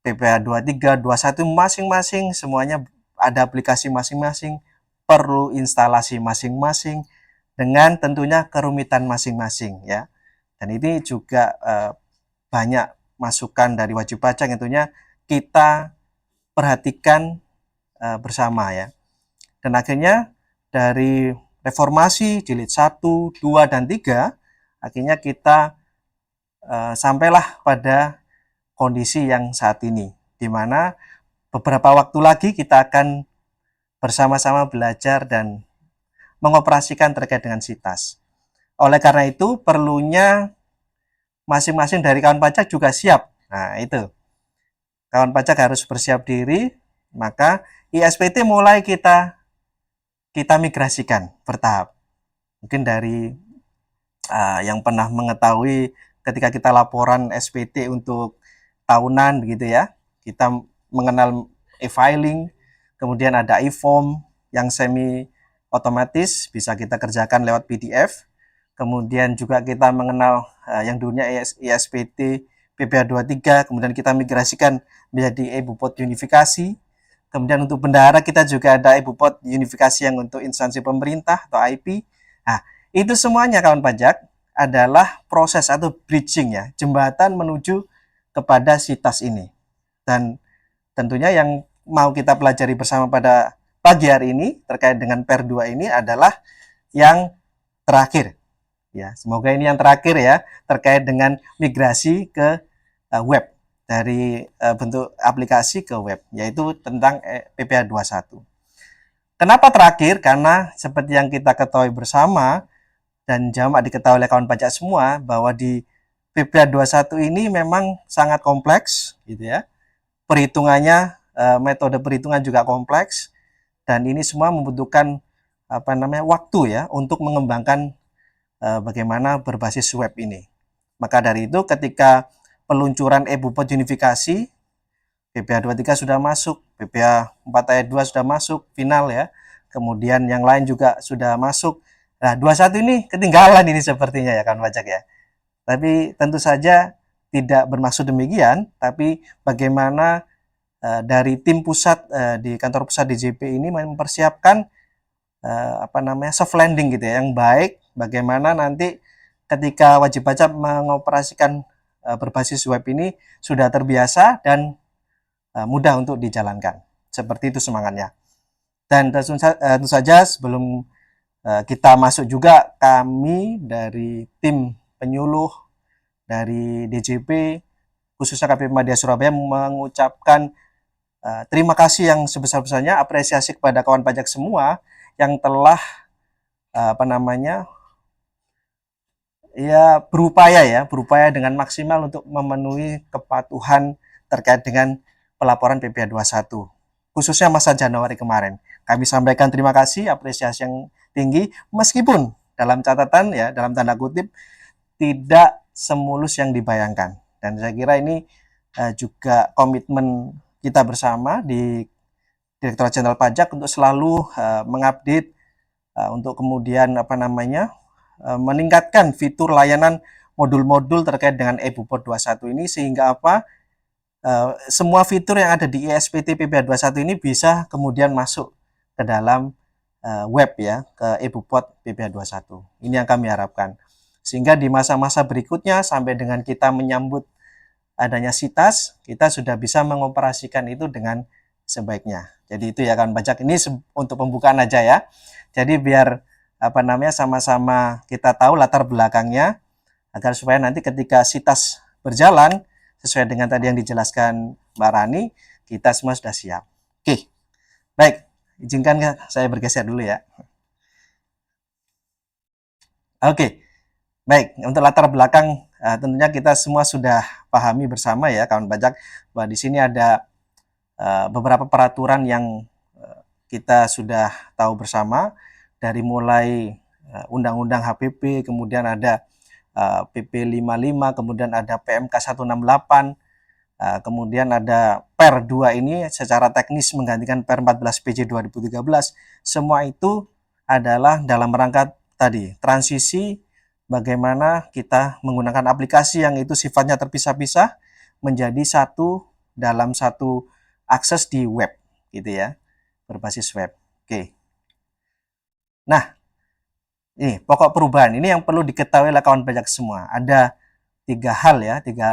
Speaker 3: PPh 23, 21 masing-masing, semuanya ada aplikasi masing-masing, perlu instalasi masing-masing dengan tentunya kerumitan masing-masing ya. Dan ini juga banyak masukan dari wajib pajak yang tentunya kita perhatikan bersama ya. Dan akhirnya dari reformasi jilid 1, 2, dan 3 akhirnya kita sampailah pada kondisi yang saat ini, di mana beberapa waktu lagi kita akan bersama-sama belajar dan mengoperasikan terkait dengan CITAS. Oleh karena itu perlunya masing-masing dari kawan pajak juga siap. Nah itu kawan pajak harus bersiap diri, maka ISPT mulai kita migrasikan bertahap. Mungkin dari yang pernah mengetahui ketika kita laporan SPT untuk tahunan begitu ya, kita mengenal e-filing, kemudian ada e-form yang semi otomatis bisa kita kerjakan lewat PDF. Kemudian juga kita mengenal yang dulunya ISPT PPA 23, kemudian kita migrasikan menjadi e-Bupot unifikasi. Kemudian untuk bendahara kita juga ada e-Bupot unifikasi yang untuk instansi pemerintah atau IP. Nah, itu semuanya kawan pajak adalah proses atau bridging ya, jembatan menuju kepada SITAS ini. Dan tentunya yang mau kita pelajari bersama pada pagi hari ini terkait dengan PER 2 ini adalah yang terakhir. Ya, semoga ini yang terakhir ya, terkait dengan migrasi ke web, dari bentuk aplikasi ke web, yaitu tentang PPA 21. Kenapa terakhir? Karena seperti yang kita ketahui bersama dan jamak diketahui oleh kawan pajak semua bahwa di PPA 21 ini memang sangat kompleks gitu ya. Perhitungannya, metode perhitungan juga kompleks, dan ini semua membutuhkan waktu ya untuk mengembangkan bagaimana berbasis web ini. Maka dari itu ketika peluncuran e-Bupot unifikasi, PPA 23 sudah masuk, PPA 4 ayat 2 sudah masuk final ya. Kemudian yang lain juga sudah masuk. Nah, 21 ini ketinggalan ini sepertinya ya kawan pajak ya. Tapi tentu saja tidak bermaksud demikian, tapi bagaimana dari tim pusat di kantor pusat DJP ini mempersiapkan soft landing gitu ya, yang baik, bagaimana nanti ketika wajib pajak mengoperasikan berbasis web ini sudah terbiasa dan mudah untuk dijalankan. Seperti itu semangatnya. Dan tentu saja sebelum kita masuk juga, kami dari tim penyuluh dari DJP khususnya KPP Madya Surabaya mengucapkan terima kasih yang sebesar-besarnya, apresiasi kepada kawan pajak semua yang telah berupaya dengan maksimal untuk memenuhi kepatuhan terkait dengan pelaporan PPA 21 khususnya masa Januari kemarin. Kami sampaikan terima kasih, apresiasi yang tinggi, meskipun dalam catatan ya, dalam tanda kutip, tidak semulus yang dibayangkan. Dan saya kira ini juga komitmen kita bersama di Direktorat Jenderal Pajak untuk selalu mengupdate untuk kemudian meningkatkan fitur layanan modul-modul terkait dengan e-Bupot 21 ini, sehingga semua fitur yang ada di ISPT PPA 21 ini bisa kemudian masuk ke dalam web ya, ke e-Bupot PPA 21. Ini yang kami harapkan. Sehingga di masa-masa berikutnya sampai dengan kita menyambut adanya SITAS, kita sudah bisa mengoperasikan itu dengan sebaiknya. Jadi itu ya kan pajak, ini untuk pembukaan aja ya. Jadi biar sama-sama kita tahu latar belakangnya, agar supaya nanti ketika SITAS berjalan sesuai dengan tadi yang dijelaskan Mbak Rani, kita semua sudah siap. Oke, baik, izinkan saya bergeser dulu ya. Oke, baik, untuk latar belakang tentunya kita semua sudah pahami bersama ya kawan pajak, bahwa di sini ada beberapa peraturan yang kita sudah tahu bersama, dari mulai Undang-Undang HPP, kemudian ada PP 55, kemudian ada PMK 168, kemudian ada PER 2 ini secara teknis menggantikan PER 14 PJ 2013. Semua itu adalah dalam rangka tadi transisi bagaimana kita menggunakan aplikasi yang itu sifatnya terpisah-pisah menjadi satu dalam satu akses di web gitu ya, berbasis web. Oke. Nah, ini pokok perubahan ini yang perlu diketahui oleh kawan pajak semua. Ada tiga hal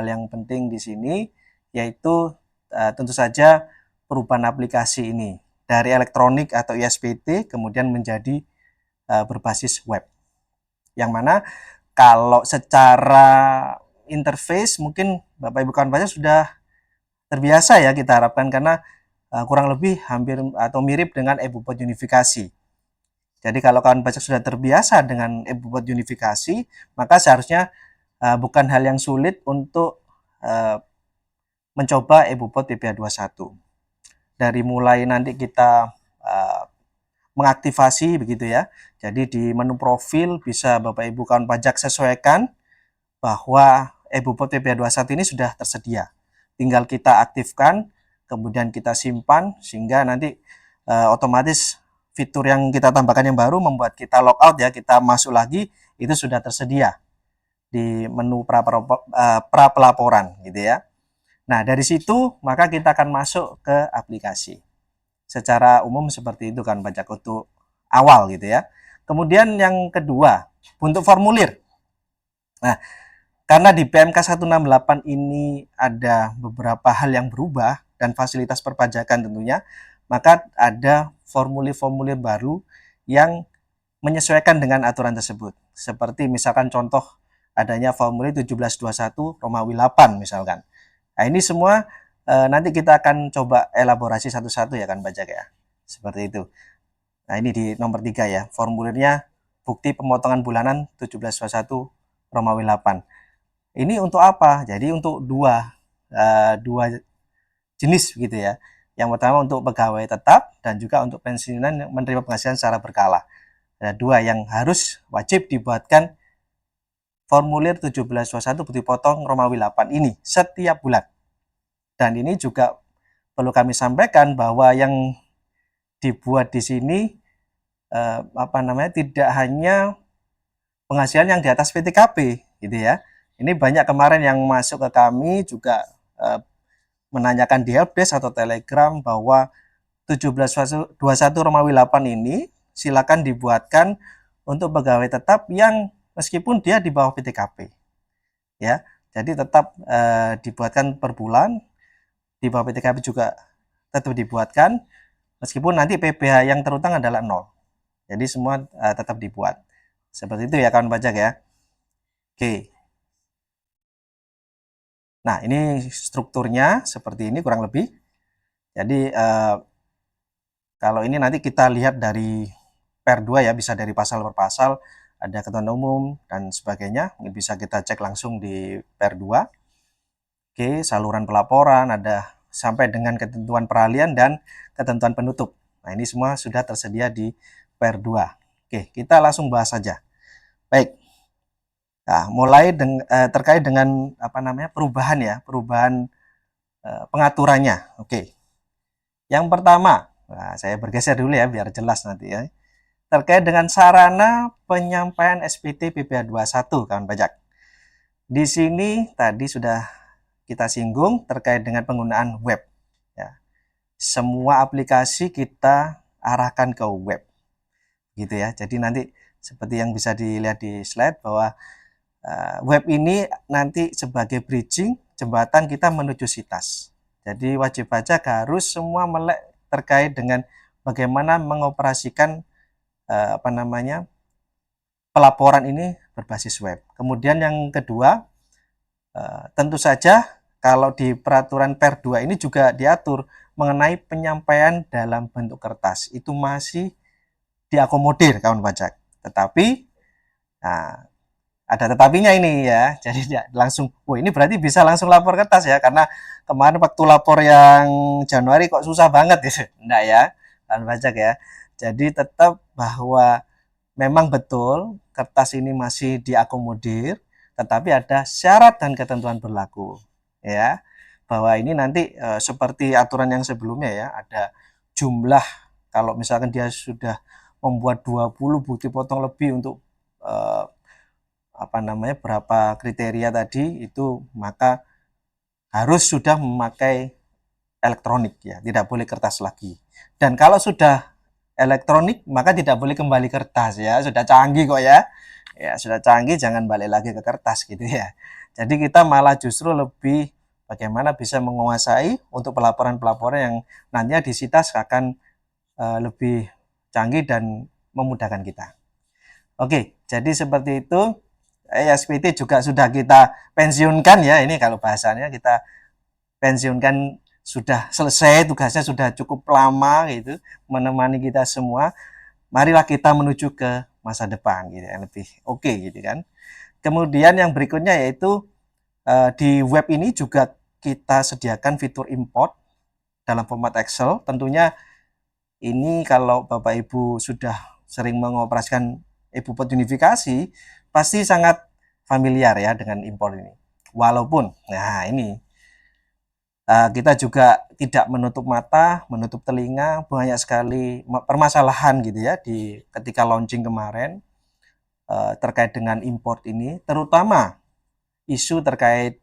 Speaker 3: yang penting di sini, yaitu tentu saja perubahan aplikasi ini dari elektronik atau ISPT kemudian menjadi berbasis web. Yang mana kalau secara interface mungkin Bapak Ibu kawan pajak sudah terbiasa ya, kita harapkan, karena kurang lebih hampir atau mirip dengan e-Bupot unifikasi. Jadi kalau kawan pajak sudah terbiasa dengan e-Bupot unifikasi, maka seharusnya bukan hal yang sulit untuk mencoba eBupot PPh 21. Dari mulai nanti kita mengaktifasi begitu ya. Jadi di menu profil bisa Bapak Ibu kawan pajak sesuaikan bahwa eBupot PPh 21 ini sudah tersedia. Tinggal kita aktifkan, kemudian kita simpan sehingga nanti otomatis fitur yang kita tambahkan yang baru membuat kita logout ya, kita masuk lagi itu sudah tersedia di menu pra pelaporan gitu ya. Nah, dari situ maka kita akan masuk ke aplikasi. Secara umum seperti itu kan pajak untuk awal gitu ya. Kemudian yang kedua, untuk formulir. Nah, karena di PMK 168 ini ada beberapa hal yang berubah dan fasilitas perpajakan tentunya, maka ada formulir-formulir baru yang menyesuaikan dengan aturan tersebut. Seperti misalkan contoh adanya formulir 1721 Romawi 8 misalkan. Nah, ini semua nanti kita akan coba elaborasi satu-satu ya kan pajak ya. Seperti itu. Nah, ini di nomor 3 ya. Formulirnya bukti pemotongan bulanan 1721 Romawi 8. Ini untuk apa? Jadi untuk dua jenis gitu ya. Yang pertama untuk pegawai tetap dan juga untuk pensiunan yang menerima penghasilan secara berkala. Ada dua yang harus wajib dibuatkan formulir 1721 bukti potong Romawi 8 ini setiap bulan. Dan ini juga perlu kami sampaikan bahwa yang dibuat di sini tidak hanya penghasilan yang di atas PTKP gitu ya. Ini banyak kemarin yang masuk ke kami juga menanyakan di helpdesk atau Telegram bahwa 1721 Romawi 8 ini silakan dibuatkan untuk pegawai tetap yang meskipun dia di bawah PTKP. Ya. Jadi tetap dibuatkan per bulan. Di bawah PTKP juga tetap dibuatkan meskipun nanti PPh yang terutang adalah 0. Jadi semua tetap dibuat. Seperti itu ya kawan pajak ya. Oke. Nah, ini strukturnya seperti ini kurang lebih. Jadi kalau ini nanti kita lihat dari per 2 ya, bisa dari pasal per pasal, ada ketentuan umum dan sebagainya. Ini bisa kita cek langsung di per 2. Oke, saluran pelaporan ada sampai dengan ketentuan peralihan dan ketentuan penutup. Nah, ini semua sudah tersedia di per 2. Oke, kita langsung bahas saja. Baik. Nah, mulai terkait dengan perubahan ya, perubahan pengaturannya. Oke. Yang pertama, nah, saya bergeser dulu ya biar jelas nanti ya. Terkait dengan sarana penyampaian SPT PPh 21 kawan pajak. Di sini tadi sudah kita singgung terkait dengan penggunaan web. Ya. Semua aplikasi kita arahkan ke web, gitu ya. Jadi nanti seperti yang bisa dilihat di slide bahwa web ini nanti sebagai bridging jembatan kita menuju SITAS. Jadi wajib pajak harus semua melek terkait dengan bagaimana mengoperasikan pelaporan ini berbasis web. Kemudian yang kedua, tentu saja kalau di peraturan per 2 ini juga diatur mengenai penyampaian dalam bentuk kertas. Itu masih diakomodir kawan pajak. Tetapi nah, ada tetapinya ini ya. Jadi ya, langsung, ini berarti bisa langsung lapor kertas ya. Karena kemarin waktu lapor yang Januari kok susah banget ya. Enggak ya, kawan pajak ya. Jadi tetap bahwa memang betul kertas ini masih diakomodir, tetapi ada syarat dan ketentuan berlaku ya, bahwa ini nanti seperti aturan yang sebelumnya ya, ada jumlah, kalau misalkan dia sudah membuat 20 bukti potong lebih untuk berapa kriteria tadi itu, maka harus sudah memakai elektronik ya, tidak boleh kertas lagi. Dan kalau sudah elektronik maka tidak boleh kembali kertas ya, sudah canggih kok ya. Ya, sudah canggih jangan balik lagi ke kertas gitu ya. Jadi kita malah justru lebih bagaimana bisa menguasai untuk pelaporan-pelaporan yang nantinya di SITAS akan lebih canggih dan memudahkan kita. Oke, jadi seperti itu. SPT juga sudah kita pensiunkan ya, ini kalau bahasanya kita pensiunkan, sudah selesai tugasnya, sudah cukup lama gitu menemani kita semua. Marilah kita menuju ke masa depan gitu, yang lebih oke gitu kan. Kemudian yang berikutnya yaitu di web ini juga kita sediakan fitur import dalam format Excel. Tentunya ini kalau Bapak Ibu sudah sering mengoperasikan eBupot Unifikasi, pasti sangat familiar ya dengan import ini. Walaupun, nah ini kita juga tidak menutup mata, menutup telinga, banyak sekali permasalahan gitu ya di ketika launching kemarin terkait dengan import ini, terutama isu terkait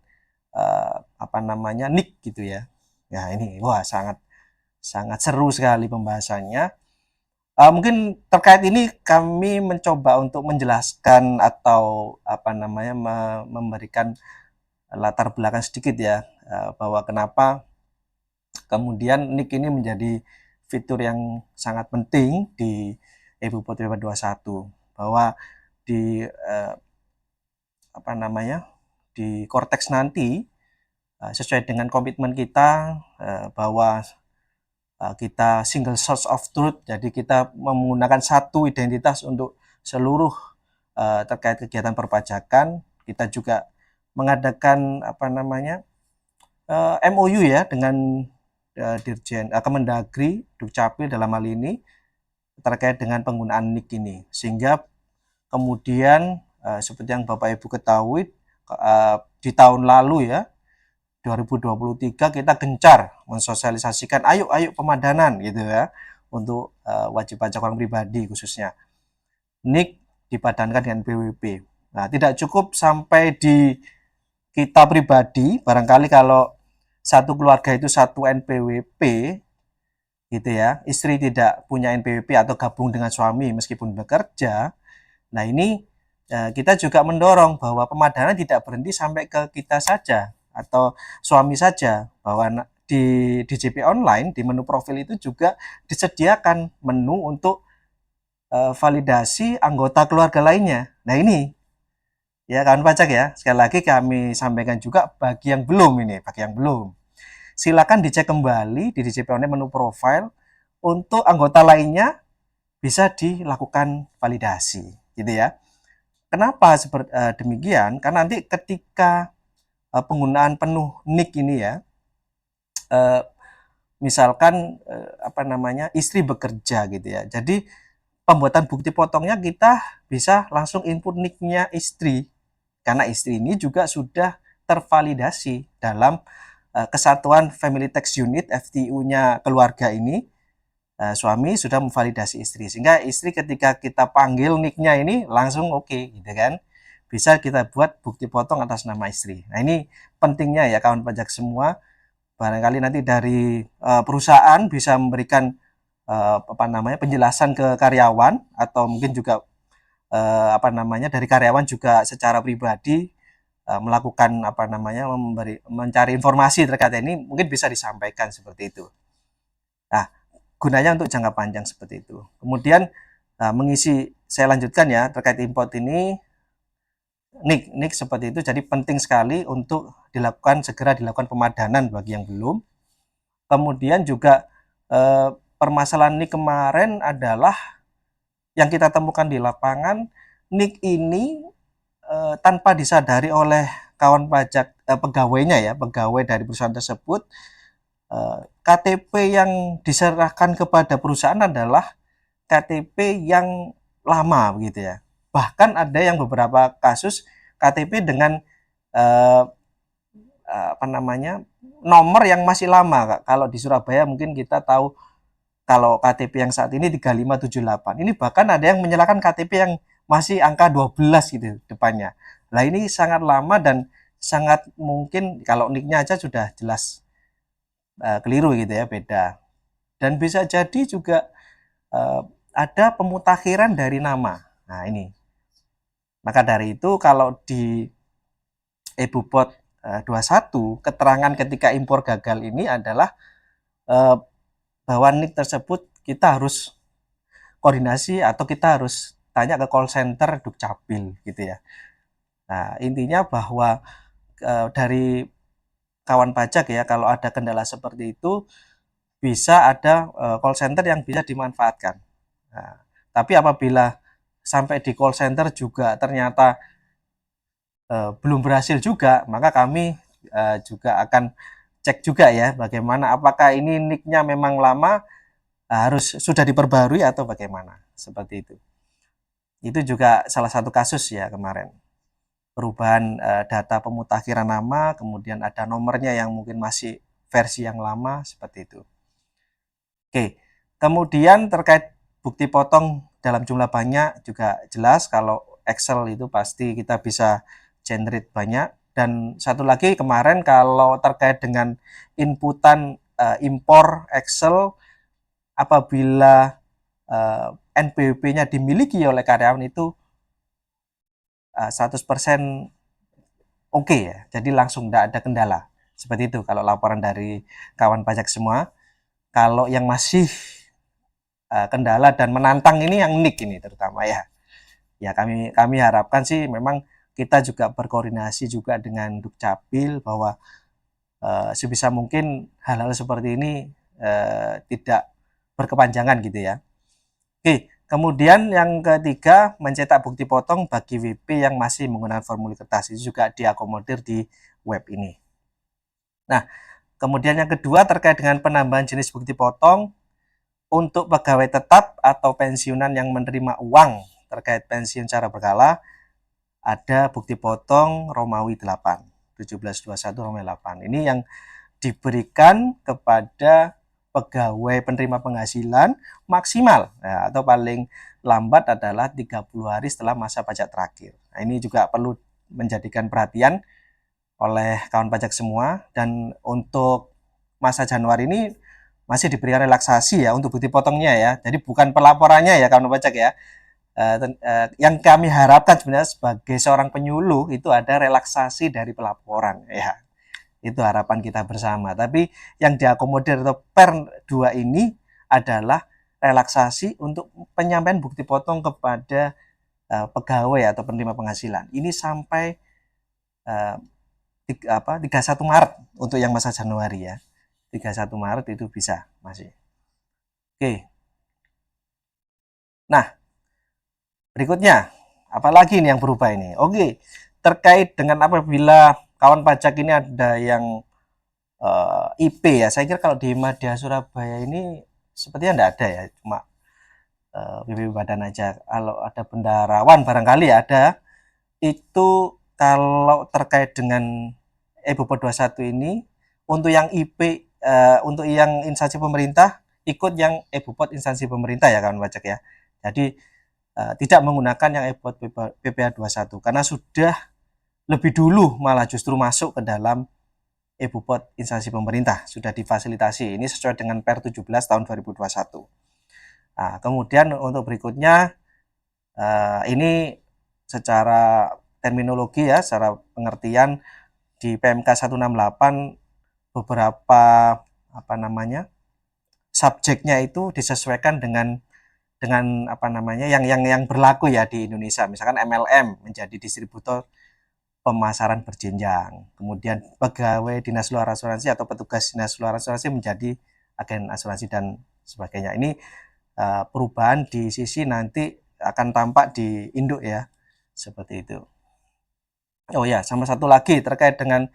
Speaker 3: apa namanya NIK gitu ya. Ya ini wah sangat seru sekali pembahasannya. Mungkin terkait ini kami mencoba untuk menjelaskan atau apa namanya memberikan latar belakang sedikit ya bahwa kenapa kemudian NIK ini menjadi fitur yang sangat penting di eBupot 2021, bahwa di apa namanya di Cortex nanti sesuai dengan komitmen kita bahwa kita single source of truth, jadi kita menggunakan satu identitas untuk seluruh terkait kegiatan perpajakan. Kita juga mengadakan apa namanya MOU ya dengan Dirjen Kemendagri, Dukcapil dalam hal ini terkait dengan penggunaan NIK ini, sehingga kemudian seperti yang Bapak Ibu ketahui di tahun lalu ya 2023 kita gencar mensosialisasikan ayo pemadanan gitu ya untuk wajib pajak orang pribadi khususnya NIK dipadankan dengan PWP. Nah, tidak cukup sampai di kita pribadi, barangkali kalau satu keluarga itu satu NPWP gitu ya, istri tidak punya NPWP atau gabung dengan suami meskipun bekerja. Nah, ini kita juga mendorong bahwa pemadanan tidak berhenti sampai ke kita saja atau suami saja, bahwa di DJP online di menu profil itu juga disediakan menu untuk validasi anggota keluarga lainnya. Nah, ini ya kawan pajak ya, sekali lagi kami sampaikan juga bagi yang belum silakan dicek kembali di DJP online menu profile untuk anggota lainnya bisa dilakukan validasi gitu ya. Kenapa seperti demikian? Karena nanti ketika penggunaan penuh NIK ini ya, misalkan apa namanya istri bekerja gitu ya, jadi pembuatan bukti potongnya kita bisa langsung input NIK-nya istri, karena istri ini juga sudah tervalidasi dalam Kesatuan Family Tax Unit FTU-nya keluarga ini. Suami sudah memvalidasi istri, sehingga istri ketika kita panggil NIK-nya ini langsung oke gitu kan, bisa kita buat bukti potong atas nama istri. Nah, ini pentingnya ya kawan pajak semua, barangkali nanti dari perusahaan bisa memberikan apa namanya penjelasan ke karyawan, atau mungkin juga apa namanya dari karyawan juga secara pribadi melakukan apa namanya mencari informasi terkait ini, mungkin bisa disampaikan seperti itu. Nah, gunanya untuk jangka panjang seperti itu. Kemudian mengisi, saya lanjutkan ya terkait import ini, NIK seperti itu, jadi penting sekali untuk segera dilakukan pemadanan bagi yang belum. Kemudian juga permasalahan NIK kemarin adalah yang kita temukan di lapangan, NIK ini tanpa disadari oleh kawan pajak pegawainya ya, pegawai dari perusahaan tersebut, KTP yang diserahkan kepada perusahaan adalah KTP yang lama begitu ya. Bahkan ada yang beberapa kasus KTP dengan apa namanya nomor yang masih lama. Kalau di Surabaya mungkin kita tahu kalau KTP yang saat ini 3578. Ini bahkan ada yang menyerahkan KTP yang masih angka 12 gitu depannya. Nah, ini sangat lama dan sangat mungkin kalau NIK-nya aja sudah jelas keliru gitu ya, beda. Dan bisa jadi juga ada pemutakhiran dari nama. Nah, ini. Maka dari itu kalau di eBupot 21 keterangan ketika impor gagal ini adalah bahwa NIK tersebut kita harus koordinasi atau kita harus tanya ke call center Dukcapil gitu ya. Nah, intinya bahwa dari kawan pajak ya, kalau ada kendala seperti itu bisa ada call center yang bisa dimanfaatkan. Nah, tapi apabila sampai di call center juga ternyata belum berhasil juga, maka kami juga akan cek juga ya bagaimana apakah ini NIK-nya memang lama harus sudah diperbarui atau bagaimana seperti itu. Itu juga salah satu kasus ya kemarin. Perubahan data pemutakhiran nama, kemudian ada nomornya yang mungkin masih versi yang lama seperti itu. Oke, kemudian terkait bukti potong dalam jumlah banyak juga jelas kalau Excel itu pasti kita bisa generate banyak. Dan satu lagi kemarin kalau terkait dengan inputan impor Excel apabila NPWP-nya dimiliki oleh karyawan itu 100% oke ya, jadi langsung tidak ada kendala. Seperti itu kalau laporan dari kawan pajak semua. Kalau yang masih kendala dan menantang ini yang NIK ini terutama ya. Ya kami harapkan sih memang kita juga berkoordinasi juga dengan Dukcapil bahwa sebisa mungkin hal-hal seperti ini tidak berkepanjangan gitu ya. Oke, kemudian yang ketiga mencetak bukti potong bagi WP yang masih menggunakan formulir kertas itu juga diakomodir di web ini. Nah, kemudian yang kedua terkait dengan penambahan jenis bukti potong untuk pegawai tetap atau pensiunan yang menerima uang terkait pensiun secara berkala ada bukti potong Romawi 8, 1721 Romawi 8. Ini yang diberikan kepada pegawai penerima penghasilan maksimal atau paling lambat adalah 30 hari setelah masa pajak terakhir. Nah, ini juga perlu menjadikan perhatian oleh kawan pajak semua. Dan untuk masa Januari ini masih diberikan relaksasi ya untuk bukti potongnya ya. Jadi bukan pelaporannya ya kawan pajak ya. Yang kami harapkan sebenarnya sebagai seorang penyuluh itu ada relaksasi dari pelaporan ya. Itu harapan kita bersama. Tapi yang diakomodir atau per 2 ini adalah relaksasi untuk penyampaian bukti potong kepada pegawai atau penerima penghasilan. Ini sampai 31 Maret untuk yang masa Januari ya. 31 Maret itu bisa masih. Oke. Nah, berikutnya apalagi ini yang berubah ini? Oke, terkait dengan apabila kawan pajak ini ada yang IP ya. Saya kira kalau di Madya Surabaya ini sepertinya tidak ada ya, cuma BPP Badan aja. Kalau ada bendaharawan barangkali ada. Itu kalau terkait dengan e-Bupot 21 ini untuk yang IP untuk yang instansi pemerintah ikut yang e-Bupot instansi pemerintah ya kawan pajak ya. Jadi tidak menggunakan yang e-Bupot PPA 21 karena sudah lebih dulu malah justru masuk ke dalam e-Bupot instansi pemerintah, sudah difasilitasi. Ini sesuai dengan Per 17 tahun 2021. Nah, kemudian untuk berikutnya ini secara terminologi ya, secara pengertian di PMK 168 beberapa subjeknya itu disesuaikan dengan yang berlaku ya di Indonesia. Misalkan MLM menjadi distributor pemasaran berjenjang. Kemudian pegawai dinas luar asuransi atau petugas dinas luar asuransi menjadi agen asuransi dan sebagainya. Ini perubahan di sisi nanti akan tampak di induk ya. Seperti itu. Oh ya, sama satu lagi terkait dengan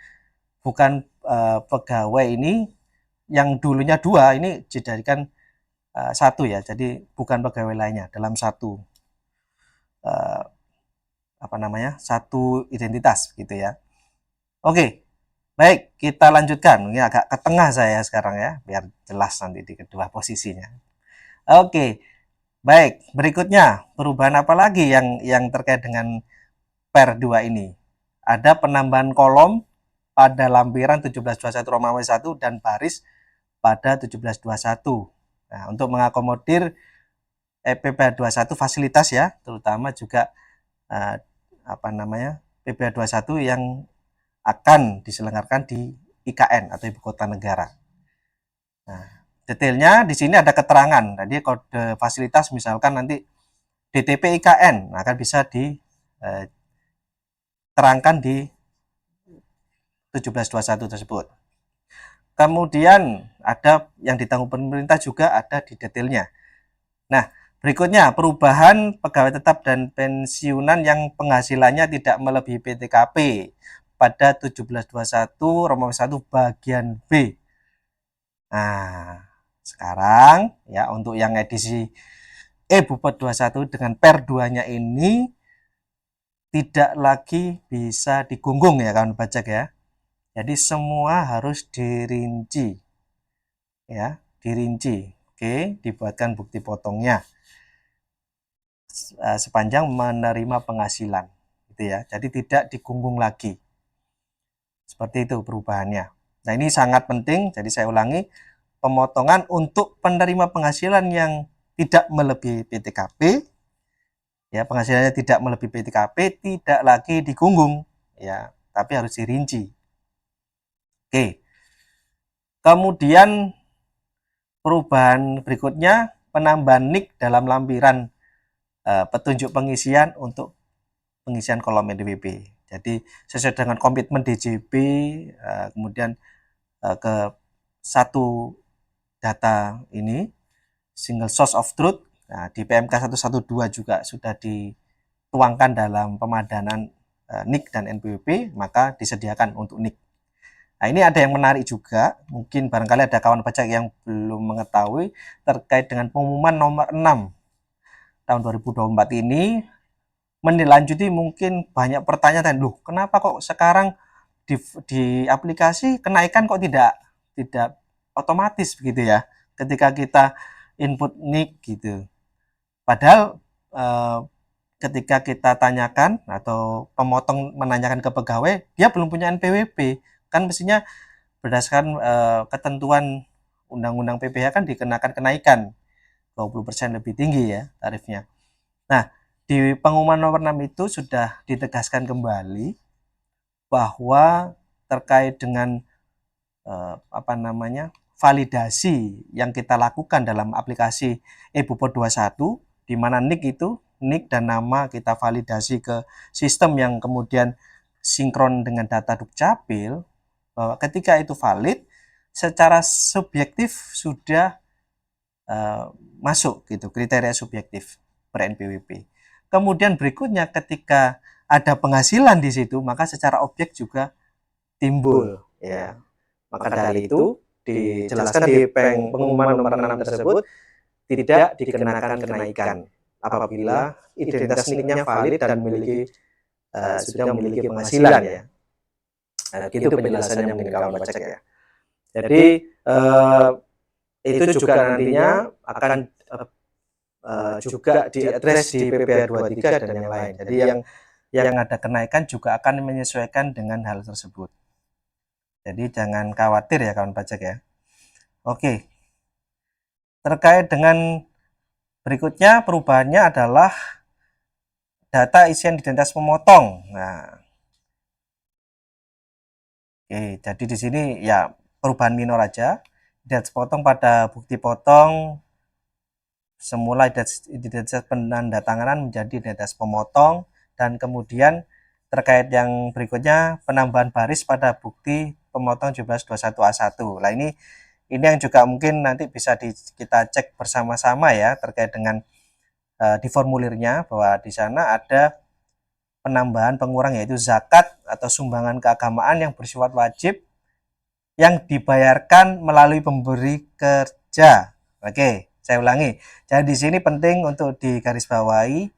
Speaker 3: bukan pegawai ini yang dulunya 2 ini dijadikan 1 ya. Jadi bukan pegawai lainnya dalam satu satu identitas gitu ya. Oke, baik kita lanjutkan. Ini agak ke tengah saya sekarang ya, biar jelas nanti di kedua posisinya. Oke, baik berikutnya perubahan apa lagi yang terkait dengan Per 2 ini? Ada penambahan kolom pada lampiran 1721 Romawi 1 dan baris pada 1721. Nah, untuk mengakomodir PPA 21 fasilitas ya, terutama juga PPA 21 yang akan diselenggarakan di IKN atau Ibu Kota Negara. Nah, detailnya di sini ada keterangan. Jadi kode fasilitas misalkan nanti DTP IKN akan bisa diterangkan di 1721 tersebut. Kemudian ada yang ditanggung pemerintah juga ada di detailnya. Nah, berikutnya perubahan pegawai tetap dan pensiunan yang penghasilannya tidak melebihi PTKP pada 1721 Romawi 1 bagian B. Nah, sekarang ya untuk yang edisi E-Bupet 21 dengan per 2-nya ini tidak lagi bisa digunggung ya kawan pajak ya. Jadi semua harus dirinci. Ya, dirinci. Oke, dibuatkan bukti potongnya sepanjang menerima penghasilan gitu ya. Jadi tidak digunggung lagi. Seperti itu perubahannya. Nah, ini sangat penting, jadi saya ulangi, pemotongan untuk penerima penghasilan yang tidak melebihi PTKP, ya penghasilannya tidak melebihi PTKP, tidak lagi digunggung, ya, tapi harus dirinci. Oke. Kemudian perubahan berikutnya, penambahan NIK dalam lampiran petunjuk pengisian untuk pengisian kolom NPWP. Jadi sesuai dengan komitmen DJP, kemudian ke satu data ini, single source of truth. Nah, di PMK 112 juga sudah dituangkan dalam pemadanan NIK dan NPWP, maka disediakan untuk NIK. Nah, ini ada yang menarik juga, mungkin barangkali ada kawan pajak yang belum mengetahui terkait dengan pengumuman nomor 6 tahun 2024 ini, menindaklanjuti mungkin banyak pertanyaan, loh kenapa kok sekarang di aplikasi kenaikan kok tidak otomatis begitu ya ketika kita input NIK gitu. Padahal ketika kita tanyakan atau pemotong menanyakan ke pegawai, dia belum punya NPWP, kan mestinya berdasarkan ketentuan Undang-Undang PPh kan dikenakan kenaikan 20% lebih tinggi ya tarifnya. Nah, di pengumuman nomor 6 itu sudah ditegaskan kembali bahwa terkait dengan validasi yang kita lakukan dalam aplikasi E-Bupet 21, di mana NIK dan nama kita validasi ke sistem yang kemudian sinkron dengan data Dukcapil, bahwa ketika itu valid, secara subjektif sudah masuk gitu kriteria subjektif ber-NPWP. Kemudian berikutnya ketika ada penghasilan di situ, maka secara objek juga timbul ya. Maka dari itu dijelaskan di pengumuman nomor 6 tersebut tidak dikenakan kenaikan apabila identitas NIK-nya valid dan sudah memiliki penghasilan ya. Nah, gitu penjelasannya mungkin kawan baca ya. Jadi itu juga nantinya akan juga diadres di PPh 23 dan yang lain. Jadi yang ada kenaikan juga akan menyesuaikan dengan hal tersebut. Jadi jangan khawatir ya kawan pajak ya. Oke. Terkait dengan berikutnya perubahannya adalah data isian identitas pemotong. Nah. Oke, jadi di sini ya perubahan minor aja. Identitas potong pada bukti potong semula identitas penandatanganan menjadi identitas pemotong, dan kemudian terkait yang berikutnya penambahan baris pada bukti pemotong 1721A1. Nah, ini yang juga mungkin nanti bisa kita cek bersama-sama ya terkait dengan di formulirnya, bahwa di sana ada penambahan pengurang yaitu zakat atau sumbangan keagamaan yang bersifat wajib yang dibayarkan melalui pemberi kerja. Oke, saya ulangi. Jadi di sini penting untuk digarisbawahi,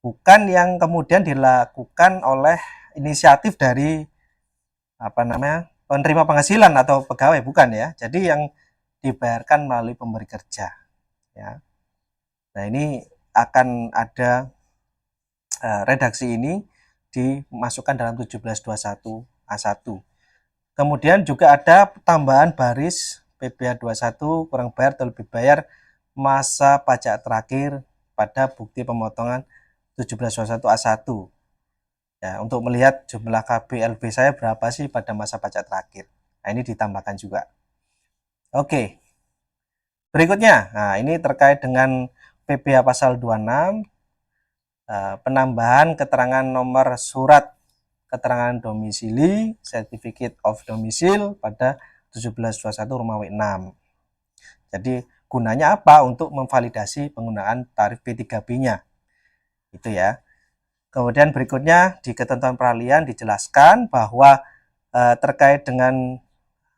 Speaker 3: bukan yang kemudian dilakukan oleh inisiatif dari penerima penghasilan atau pegawai, bukan ya. Jadi yang dibayarkan melalui pemberi kerja ya. Nah, ini akan ada redaksi ini dimasukkan dalam 1721A1. Kemudian juga ada tambahan baris PPh 21 kurang bayar atau lebih bayar masa pajak terakhir pada bukti pemotongan 1721A1. Ya, untuk melihat jumlah KBLB saya berapa sih pada masa pajak terakhir. Nah, ini ditambahkan juga. Oke. Berikutnya, nah ini terkait dengan PPh pasal 26, penambahan keterangan nomor surat keterangan domisili, Certificate of Domicile pada 1721 Romawi 6. Jadi gunanya apa? Untuk memvalidasi penggunaan tarif P3B-nya. Itu ya. Kemudian berikutnya di ketentuan peralihan dijelaskan bahwa terkait dengan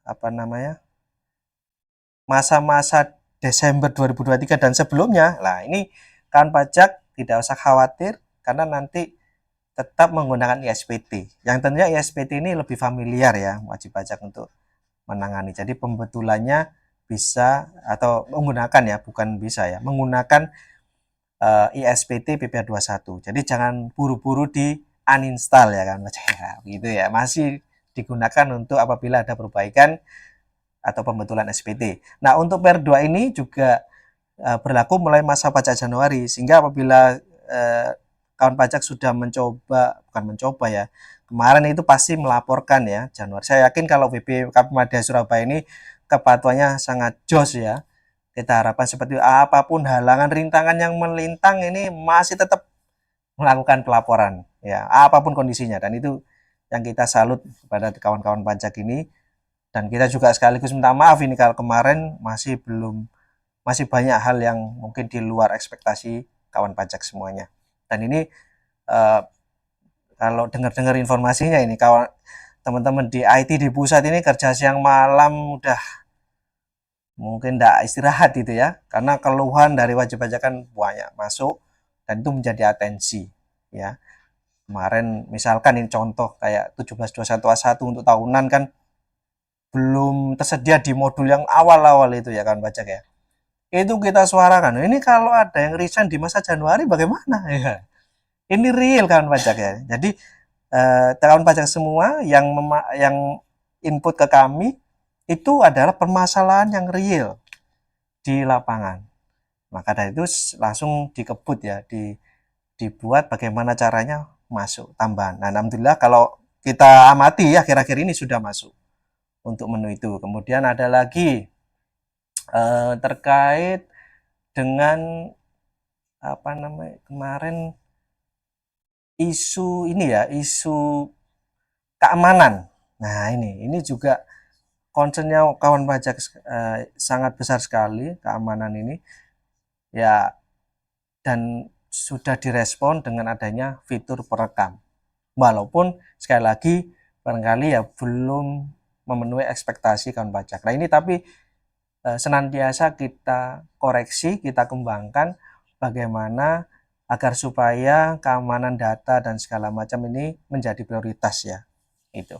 Speaker 3: apa namanya masa-masa Desember 2023 dan sebelumnya, lah ini kawan pajak tidak usah khawatir karena nanti tetap menggunakan ISPT. Yang tentunya ISPT ini lebih familiar ya wajib pajak untuk menangani. Jadi pembetulannya bisa atau menggunakan ya, bukan bisa ya, menggunakan ISPT PPh 21. Jadi jangan buru-buru di uninstall ya kan, gitu ya. Masih digunakan untuk apabila ada perbaikan atau pembetulan SPT. Nah, untuk PR2 ini juga berlaku mulai masa pajak Januari, sehingga apabila kawan pajak sudah bukan mencoba ya, kemarin itu pasti melaporkan ya Januari. Saya yakin kalau BPKP Madya Surabaya ini kepatuhannya sangat jos ya. Kita harapkan seperti apapun halangan rintangan yang melintang ini masih tetap melakukan pelaporan ya, apapun kondisinya, dan itu yang kita salut kepada kawan-kawan pajak ini. Dan kita juga sekaligus minta maaf ini kalau kemarin masih banyak hal yang mungkin di luar ekspektasi kawan pajak semuanya. Dan ini kalau dengar-dengar informasinya ini kawan teman-teman di IT di pusat ini kerja siang malam udah mungkin tidak istirahat gitu ya, karena keluhan dari wajib pajak kan banyak masuk dan itu menjadi atensi ya. Kemarin misalkan ini contoh kayak 1721A1 untuk tahunan kan belum tersedia di modul yang awal-awal itu ya kan pajak ya. Itu kita suarakan. Ini kalau ada yang resign di masa Januari bagaimana ya? Ini real kawan pajak ya. Jadi kawan pajak semua yang input ke kami itu adalah permasalahan yang real di lapangan. Maka dari itu langsung dikebut ya, dibuat bagaimana caranya masuk tambahan. Nah, alhamdulillah kalau kita amati ya akhir-akhir ini sudah masuk untuk menu itu. Kemudian ada lagi terkait dengan apa namanya kemarin isu ini ya, isu keamanan. Nah, ini juga concernnya kawan pajak sangat besar sekali keamanan ini ya, dan sudah direspon dengan adanya fitur perekam. Walaupun sekali lagi barangkali ya belum memenuhi ekspektasi kawan pajak. Nah ini tapi senantiasa kita koreksi, kita kembangkan bagaimana agar supaya keamanan data dan segala macam ini menjadi prioritas ya. Itu.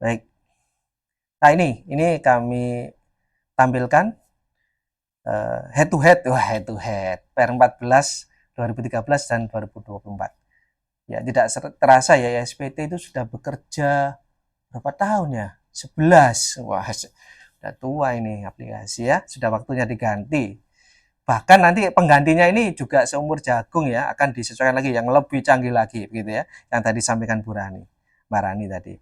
Speaker 3: Baik. Nah ini kami tampilkan head to head, head to head PR14 2013 dan 2024. Ya tidak terasa ya SPT itu sudah bekerja berapa tahun ya? 11. Wah, sudah tua ini aplikasi ya, sudah waktunya diganti. Bahkan nanti penggantinya ini juga seumur jagung ya, akan disesuaikan lagi yang lebih canggih lagi begitu ya. Yang tadi sampaikan Mbak Rani tadi.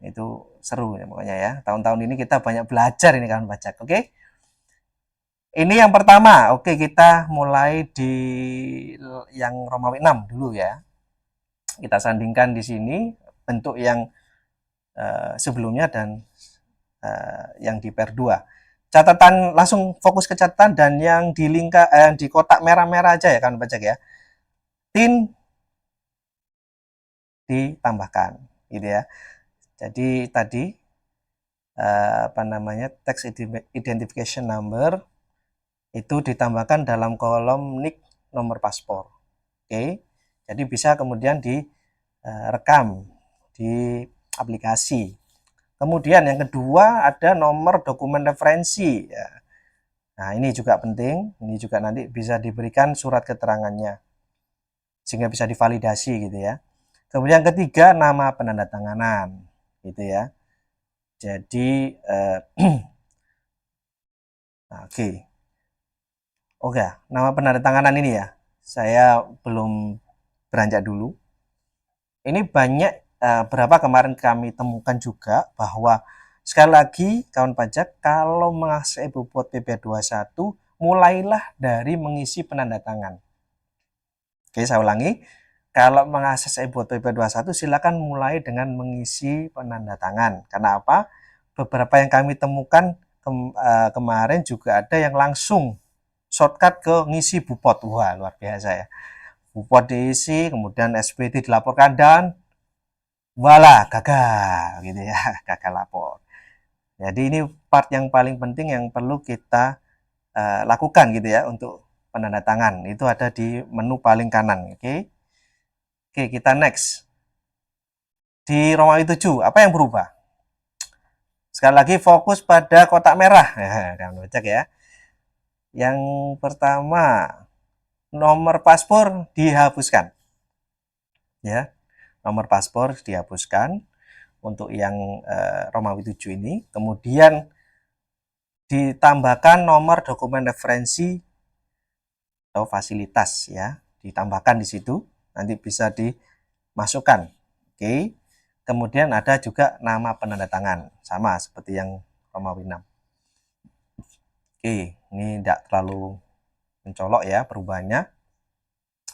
Speaker 3: Itu seru ya pokoknya ya. Tahun-tahun ini kita banyak belajar ini kawan pajak. Oke. Ini yang pertama. Oke, kita mulai di yang Romawi 6 dulu ya. Kita sandingkan di sini bentuk yang sebelumnya dan yang di PR2. Catatan langsung fokus ke catatan dan yang di kotak merah-merah aja ya kan pajak ya. TIN ditambahkan gitu ya. Jadi tadi apa namanya text identification number itu ditambahkan dalam kolom NIK nomor paspor. Oke. Jadi bisa kemudian direkam di aplikasi. Kemudian yang kedua ada nomor dokumen referensi. Ya. Nah ini juga penting, ini juga nanti bisa diberikan surat keterangannya, sehingga bisa divalidasi gitu ya. Kemudian yang ketiga nama penandatanganan, gitu ya. Jadi oke, oke, nama penandatanganan ini ya, saya belum beranjak dulu. Ini banyak berapa kemarin kami temukan juga bahwa sekali lagi kawan pajak kalau mengakses e-bobot PPh 21 mulailah dari mengisi penandatangan. Oke, saya ulangi. Kalau mengakses e-bobot PPh 21 silakan mulai dengan mengisi penandatangan. Karena apa? Beberapa yang kami temukan kemarin juga ada yang langsung shortcut ke ngisi bupot. Wah, luar biasa ya. Bupot diisi, kemudian SPT dilaporkan dan voila, gagal gitu ya, gagal lapor. Jadi ini part yang paling penting yang perlu kita lakukan gitu ya untuk penandatangan. Itu ada di menu paling kanan, oke. Oke, kita next. Di Romawi 7, apa yang berubah? Sekali lagi fokus pada kotak merah. Kamu cek ya. Yang pertama, nomor paspor dihapuskan. Ya, nomor paspor dihapuskan untuk yang Romawi 7 ini. Kemudian ditambahkan nomor dokumen referensi atau fasilitas ya, ditambahkan di situ. Nanti bisa dimasukkan. Oke. Kemudian ada juga nama penanda tangan, sama seperti yang Romawi 6. Oke, ini tidak terlalu mencolok ya perubahannya.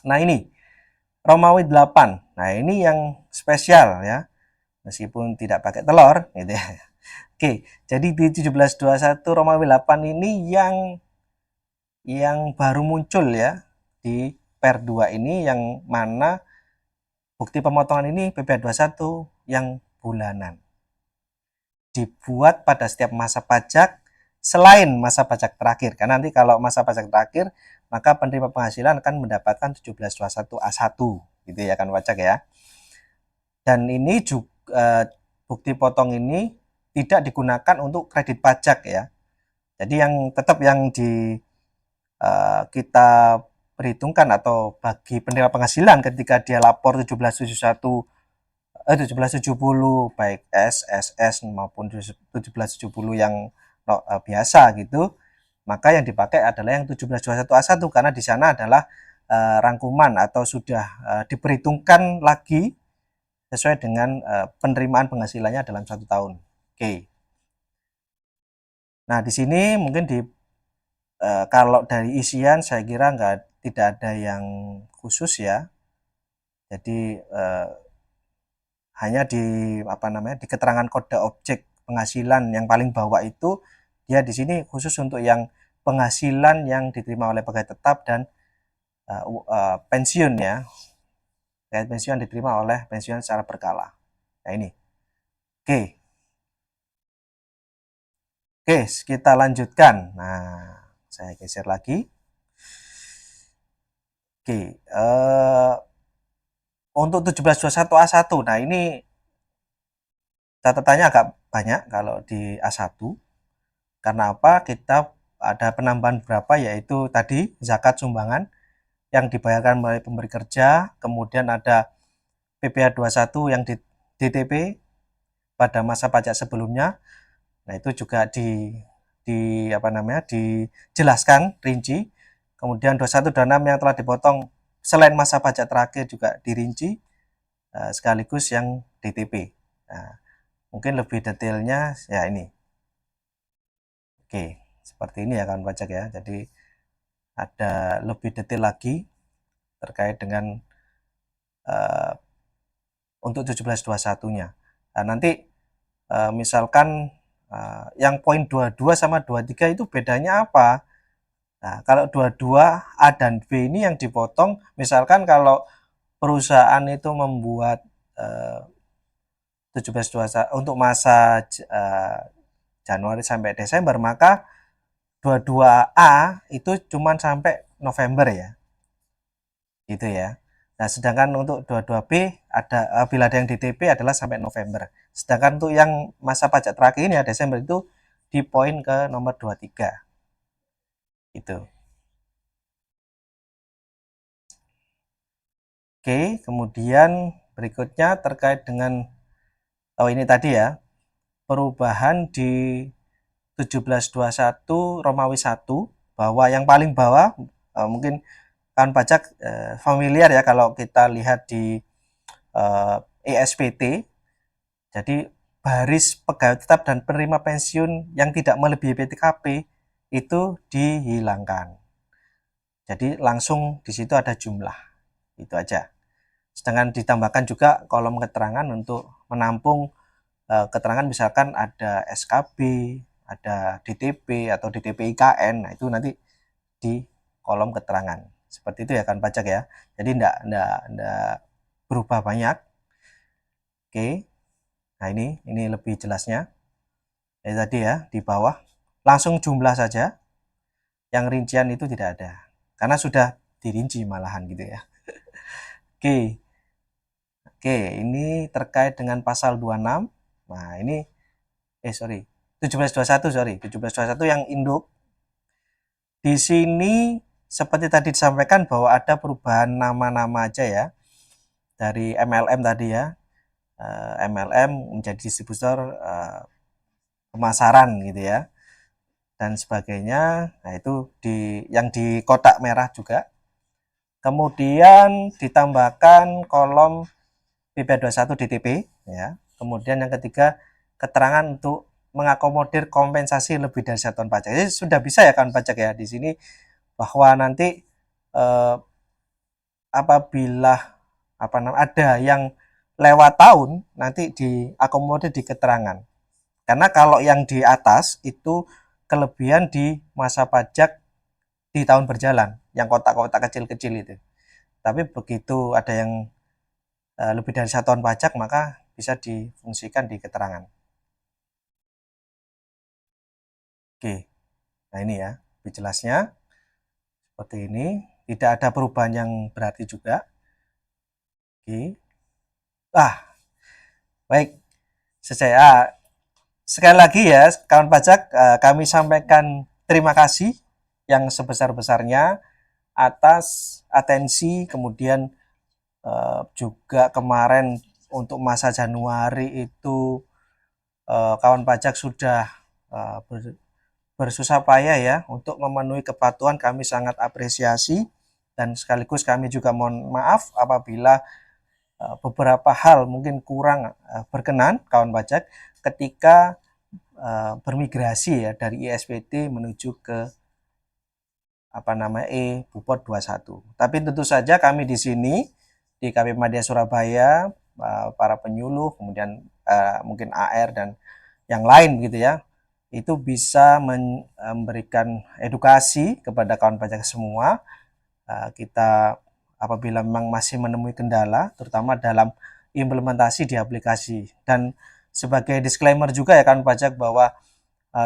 Speaker 3: Nah ini Romawi 8. Nah ini yang spesial ya, meskipun tidak pakai telur gitu ya. Oke, jadi di 1721 Romawi 8 ini yang baru muncul ya di Per 2 ini, yang mana bukti pemotongan ini PPh 21 yang bulanan. Dibuat pada setiap masa pajak selain masa pajak terakhir. Karena nanti kalau masa pajak terakhir, maka penerima penghasilan akan mendapatkan 1721 A1 gitu ya kan pajak ya. Dan ini juga bukti potong ini tidak digunakan untuk kredit pajak ya. Jadi yang tetap yang kita perhitungkan atau bagi penerima penghasilan ketika dia lapor 1771 1770 baik S maupun 1770 yang biasa gitu, maka yang dipakai adalah yang 1721 A1 karena di sana adalah rangkuman atau sudah diperhitungkan lagi sesuai dengan penerimaan penghasilannya dalam 1 tahun. Oke. Nah, di sini mungkin kalau dari isian saya kira tidak ada yang khusus ya. Jadi hanya di keterangan kode objek penghasilan yang paling bawah itu, dia di sini khusus untuk yang penghasilan yang diterima oleh pegawai tetap dan pensiun ya. Terkait pensiun diterima oleh pensiun secara berkala. Nah ini. Oke. Oke, kita lanjutkan. Nah, saya geser lagi. Oke, untuk 1721 A1. Nah, ini catatannya agak banyak kalau di A1. Karena apa? Kita ada penambahan berapa, yaitu tadi zakat sumbangan yang dibayarkan oleh pemberi kerja, kemudian ada PPh 21 yang di DTP pada masa pajak sebelumnya. Nah, itu juga dijelaskan rinci. Kemudian 21 dan 6 yang telah dipotong selain masa pajak terakhir juga dirinci sekaligus yang DTP. Nah, mungkin lebih detailnya ya ini. Oke, seperti ini ya kawan pajak ya. Jadi ada lebih detail lagi terkait dengan untuk 1721-nya. Nah, nanti misalkan yang poin 22 sama 23 itu bedanya apa? Nah, kalau 22 A dan B ini yang dipotong, misalkan kalau perusahaan itu membuat 1721 untuk masa Januari sampai Desember, maka 22A itu cuma sampai November ya. Gitu ya. Nah, sedangkan untuk 22B bila ada yang DTP adalah sampai November. Sedangkan untuk yang masa pajak terakhir ini ya Desember itu di poin ke nomor 23. Itu. Oke, kemudian berikutnya terkait dengan ini tadi ya, perubahan di 1721 Romawi 1, bahwa yang paling bawah mungkin kan pajak familiar ya kalau kita lihat di ESPT. Jadi baris pegawai tetap dan penerima pensiun yang tidak melebihi PTKP itu dihilangkan. Jadi langsung di situ ada jumlah. Itu aja. Sedangkan ditambahkan juga kolom keterangan untuk menampung keterangan misalkan ada SKB, ada DTP atau DTP IKN. Nah, itu nanti di kolom keterangan Seperti itu ya kawan pajak ya. Jadi enggak berubah banyak. Oke. Nah, ini lebih jelasnya. Jadi tadi ya di bawah langsung jumlah saja. Yang rincian itu tidak ada. Karena sudah dirinci malahan gitu ya. Oke. Oke, ini terkait dengan pasal 26. Nah, ini 1721 1721 yang induk. Di sini seperti tadi disampaikan bahwa ada perubahan nama-nama aja ya. Dari MLM tadi ya. MLM menjadi distributor pemasaran gitu ya. Dan sebagainya. Nah, itu yang di kotak merah juga. Kemudian ditambahkan kolom PP21 DTP ya. Kemudian yang ketiga keterangan untuk mengakomodir kompensasi lebih dari satuan pajak. Jadi sudah bisa ya kan pajak ya di sini bahwa nanti apabila ada yang lewat tahun nanti diakomodir di keterangan. Karena kalau yang di atas itu kelebihan di masa pajak di tahun berjalan, yang kotak-kotak kecil-kecil itu. Tapi begitu ada yang lebih dari satuan pajak maka bisa difungsikan di keterangan. Oke, nah ini ya lebih jelasnya seperti ini. Tidak ada perubahan yang berarti juga. Oke, baik. Sekali lagi ya kawan pajak, kami sampaikan terima kasih yang sebesar-besarnya atas atensi, kemudian juga kemarin untuk masa Januari itu kawan pajak sudah bersusah payah ya untuk memenuhi kepatuhan. Kami sangat apresiasi dan sekaligus kami juga mohon maaf apabila beberapa hal mungkin kurang berkenan kawan pajak ketika bermigrasi ya dari ISPT menuju ke Bupot 21. Tapi tentu saja kami di sini di KP Madya Surabaya, para penyuluh, kemudian mungkin AR dan yang lain gitu ya, itu bisa memberikan edukasi kepada kawan pajak semua. Kita apabila memang masih menemui kendala, terutama dalam implementasi di aplikasi. Dan sebagai disclaimer juga ya kawan pajak bahwa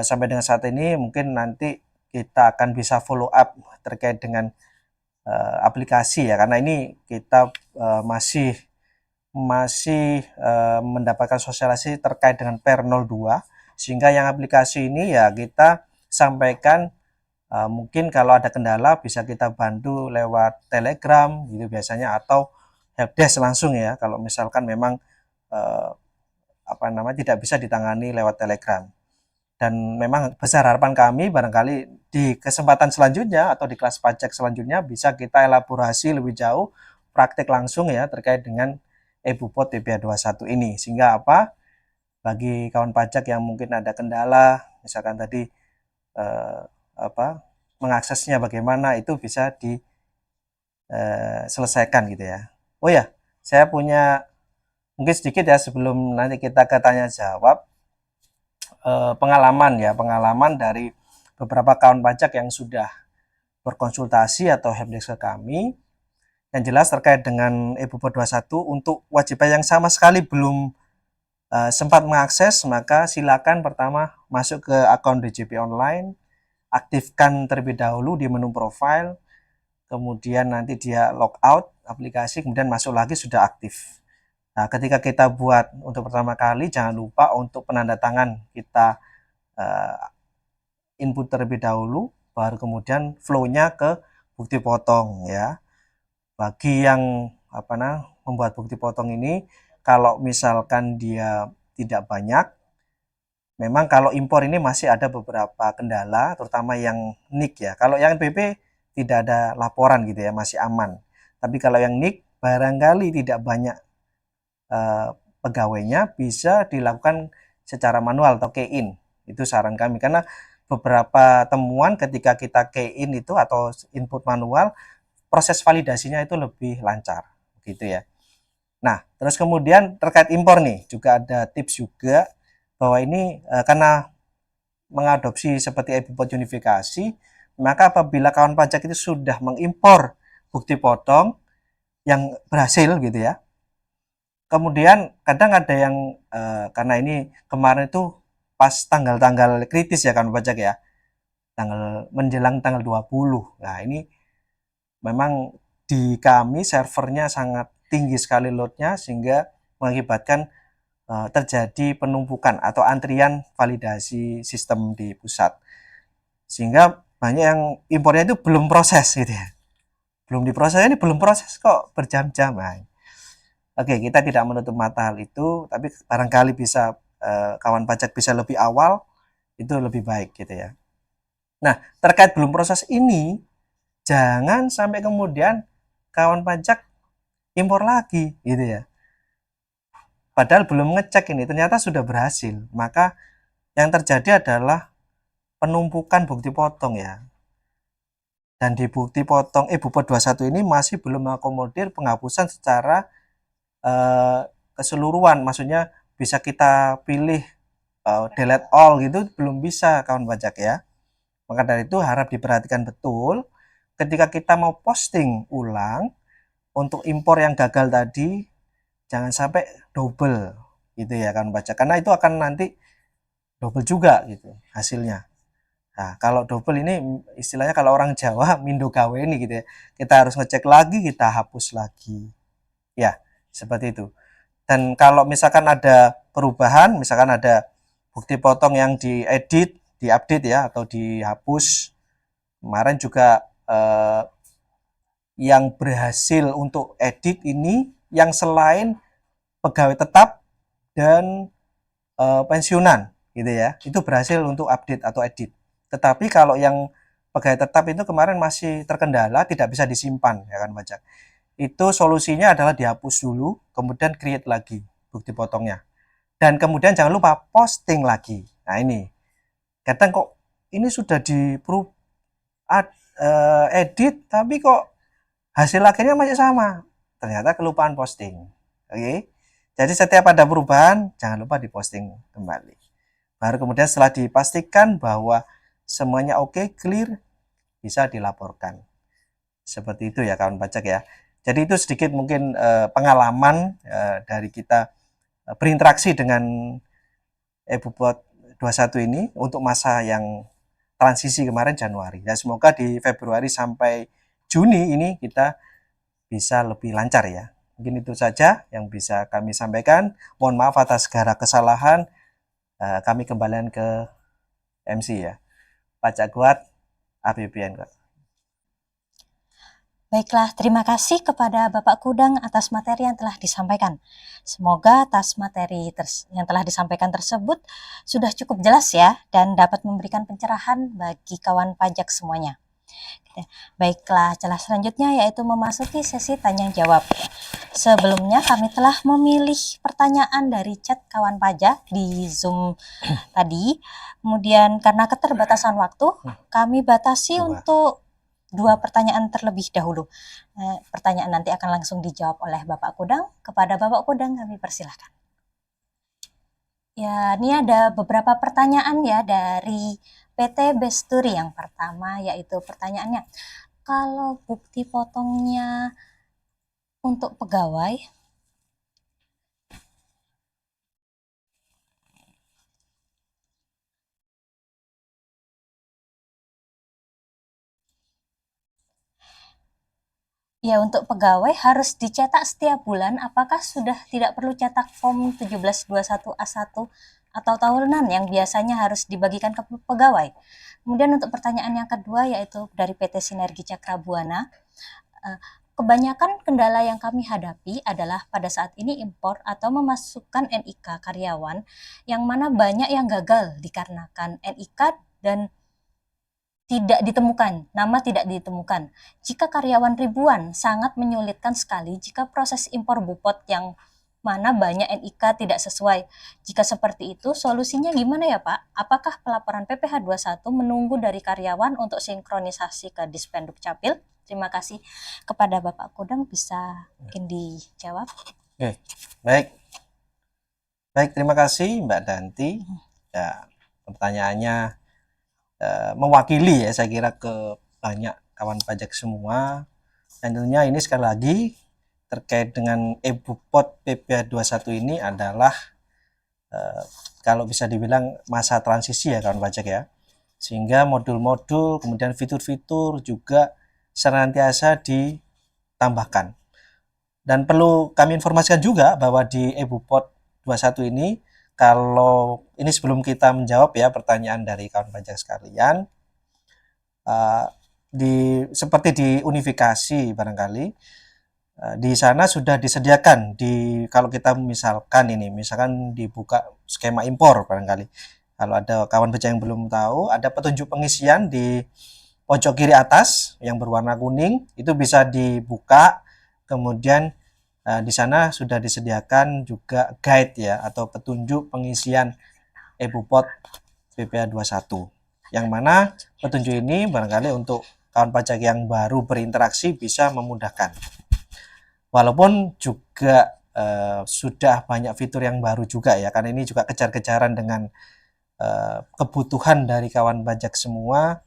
Speaker 3: sampai dengan saat ini mungkin nanti kita akan bisa follow up terkait dengan aplikasi ya, karena ini kita masih mendapatkan sosialisasi terkait dengan Per 02, sehingga yang aplikasi ini ya kita sampaikan mungkin kalau ada kendala bisa kita bantu lewat Telegram gitu biasanya, atau helpdesk langsung ya kalau misalkan memang tidak bisa ditangani lewat Telegram. Dan memang besar harapan kami barangkali di kesempatan selanjutnya atau di kelas pajak selanjutnya bisa kita elaborasi lebih jauh praktek langsung ya terkait dengan e-Bupot PPA 21 ini, sehingga bagi kawan pajak yang mungkin ada kendala misalkan tadi mengaksesnya bagaimana itu bisa diselesaikan gitu ya. Oh ya, saya punya mungkin sedikit ya sebelum nanti kita ke tanya jawab. Pengalaman dari beberapa kawan pajak yang sudah berkonsultasi atau helpdesk ke kami. Yang jelas terkait dengan e-Bupot 21 untuk wajib pajak yang sama sekali belum sempat mengakses, maka silakan pertama masuk ke akun DJP online, aktifkan terlebih dahulu di menu profile, kemudian nanti dia logout aplikasi, kemudian masuk lagi sudah aktif. Nah, ketika kita buat untuk pertama kali, jangan lupa untuk penandatangan kita input terlebih dahulu, baru kemudian flow-nya ke bukti potong ya. Bagi yang membuat bukti potong ini, kalau misalkan dia tidak banyak, memang kalau impor ini masih ada beberapa kendala, terutama yang NIK ya. Kalau yang PP tidak ada laporan gitu ya, masih aman. Tapi kalau yang NIK barangkali tidak banyak pegawainya, bisa dilakukan secara manual atau key-in. Itu saran kami, karena beberapa temuan ketika kita key-in itu atau input manual, proses validasinya itu lebih lancar gitu ya. Nah, terus kemudian terkait impor nih juga ada tips juga bahwa ini karena mengadopsi seperti e-Bupot unifikasi, maka apabila kawan pajak itu sudah mengimpor bukti potong yang berhasil gitu ya. Kemudian kadang ada yang karena ini kemarin itu pas tanggal-tanggal kritis ya kan pajak ya, menjelang tanggal 20. Nah ini memang di kami servernya sangat tinggi sekali loadnya sehingga mengakibatkan terjadi penumpukan atau antrian validasi sistem di pusat. Sehingga banyak yang impornya itu belum proses gitu ya. Belum diproses, ini belum proses kok berjam-jam. Nah, oke, kita tidak menutup mata hal itu, tapi barangkali bisa kawan pajak bisa lebih awal, itu lebih baik gitu ya. Nah, terkait belum proses ini, jangan sampai kemudian kawan pajak impor lagi gitu ya. Padahal belum ngecek ini, ternyata sudah berhasil. Maka yang terjadi adalah penumpukan bukti potong ya. Dan di bukti potong Bupot 21 ini masih belum mengakomodir penghapusan secara keseluruhan. Maksudnya bisa kita pilih delete all gitu belum bisa kawan pajak ya. Maka dari itu harap diperhatikan betul ketika kita mau posting ulang untuk impor yang gagal tadi jangan sampai double gitu ya kawan pajak. Karena itu akan nanti double juga gitu hasilnya. Nah, kalau double ini istilahnya kalau orang Jawa mindo gawe ini gitu ya. Kita harus ngecek lagi, kita hapus lagi. Ya, seperti itu. Dan kalau misalkan ada perubahan, misalkan ada bukti potong yang diedit, diupdate ya atau dihapus. Kemarin juga yang berhasil untuk edit ini yang selain pegawai tetap dan pensiunan gitu ya. Itu berhasil untuk update atau edit. Tetapi kalau yang pegawai tetap itu kemarin masih terkendala, tidak bisa disimpan ya kan pajak. Itu solusinya adalah dihapus dulu, kemudian create lagi bukti potongnya. Dan kemudian jangan lupa posting lagi. Nah ini, kadang kok ini sudah di edit, tapi kok hasil akhirnya masih sama. Ternyata kelupaan posting. Oke. Jadi setiap ada perubahan, jangan lupa diposting kembali. Baru kemudian setelah dipastikan bahwa semuanya oke, clear, bisa dilaporkan. Seperti itu ya kawan pajak ya. Jadi itu sedikit mungkin pengalaman dari kita berinteraksi dengan Bupot 21 ini untuk masa yang transisi kemarin Januari. Dan semoga di Februari sampai Juni ini kita bisa lebih lancar ya. Mungkin itu saja yang bisa kami sampaikan. Mohon maaf atas segala kesalahan. Kami kembalikan ke MC ya. Pak Caguat, APBN.
Speaker 1: Baiklah, terima kasih kepada Bapak Kudang atas materi yang telah disampaikan. Semoga atas materi yang telah disampaikan tersebut sudah cukup jelas ya dan dapat memberikan pencerahan bagi kawan pajak semuanya. Baiklah, celah selanjutnya yaitu memasuki sesi tanya jawab. Sebelumnya kami telah memilih pertanyaan dari chat kawan pajak di Zoom tadi. Kemudian karena keterbatasan waktu, kami batasi untuk 2 pertanyaan terlebih dahulu. Pertanyaan nanti akan langsung dijawab oleh Bapak Kudang. Kepada Bapak Kudang kami persilahkan. Ya, ini ada beberapa pertanyaan ya dari PT Besturi. Yang pertama yaitu pertanyaannya, kalau bukti potongnya untuk pegawai, ya untuk pegawai harus dicetak setiap bulan, apakah sudah tidak perlu cetak form 1721A1 atau tahunan yang biasanya harus dibagikan ke pegawai? Kemudian untuk pertanyaan yang kedua yaitu dari PT Sinergi Cakra Buana, kebanyakan kendala yang kami hadapi adalah pada saat ini impor atau memasukkan NIK karyawan yang mana banyak yang gagal dikarenakan NIK dan nama tidak ditemukan. Jika karyawan ribuan, sangat menyulitkan sekali jika proses impor Bupot yang mana banyak NIK tidak sesuai. Jika seperti itu, solusinya gimana ya Pak? Apakah pelaporan PPh 21 menunggu dari karyawan untuk sinkronisasi ke Dispenduk Capil? Terima kasih. Kepada Bapak Kudang bisa mungkin dijawab.
Speaker 3: Oke, baik. Baik, terima kasih Mbak Danti. Ya, pertanyaannya mewakili ya saya kira ke banyak kawan pajak semua Dan tentunya ini sekali lagi terkait dengan EBUPOT PPA 21 ini adalah kalau bisa dibilang masa transisi ya kawan pajak ya. Sehingga modul-modul kemudian fitur-fitur juga senantiasa ditambahkan. Dan perlu kami informasikan juga bahwa di EBUPOT 21 ini, kalau ini sebelum kita menjawab ya pertanyaan dari kawan pajak sekalian, seperti di unifikasi barangkali, di sana sudah disediakan kalau kita misalkan dibuka skema impor barangkali. Kalau ada kawan baca yang belum tahu, ada petunjuk pengisian di pojok kiri atas yang berwarna kuning, itu bisa dibuka, kemudian di sana sudah disediakan juga guide ya atau petunjuk pengisian EBUPOT PPA 21. Yang mana petunjuk ini barangkali untuk kawan pajak yang baru berinteraksi bisa memudahkan. Walaupun juga sudah banyak fitur yang baru juga ya, karena ini juga kejar-kejaran dengan kebutuhan dari kawan pajak semua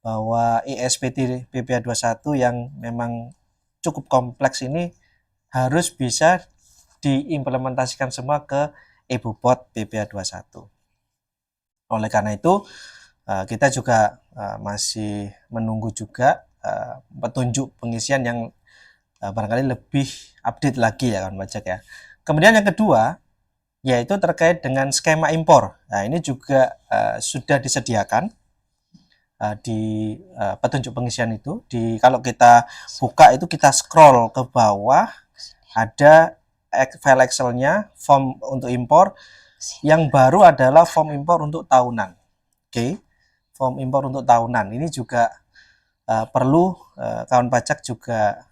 Speaker 3: bahwa ISPT PPA 21 yang memang cukup kompleks ini harus bisa diimplementasikan semua ke EBUPOT PPA 21. Oleh karena itu kita juga masih menunggu juga petunjuk pengisian yang barangkali lebih update lagi ya kawan pajak ya. Kemudian yang kedua yaitu terkait dengan skema impor. Nah, ini juga sudah disediakan di petunjuk pengisian itu. Kalau kita buka itu kita scroll ke bawah, ada file Excel-nya, form untuk impor. Yang baru adalah form impor untuk tahunan. Oke, form impor untuk tahunan. Ini juga perlu kawan pajak juga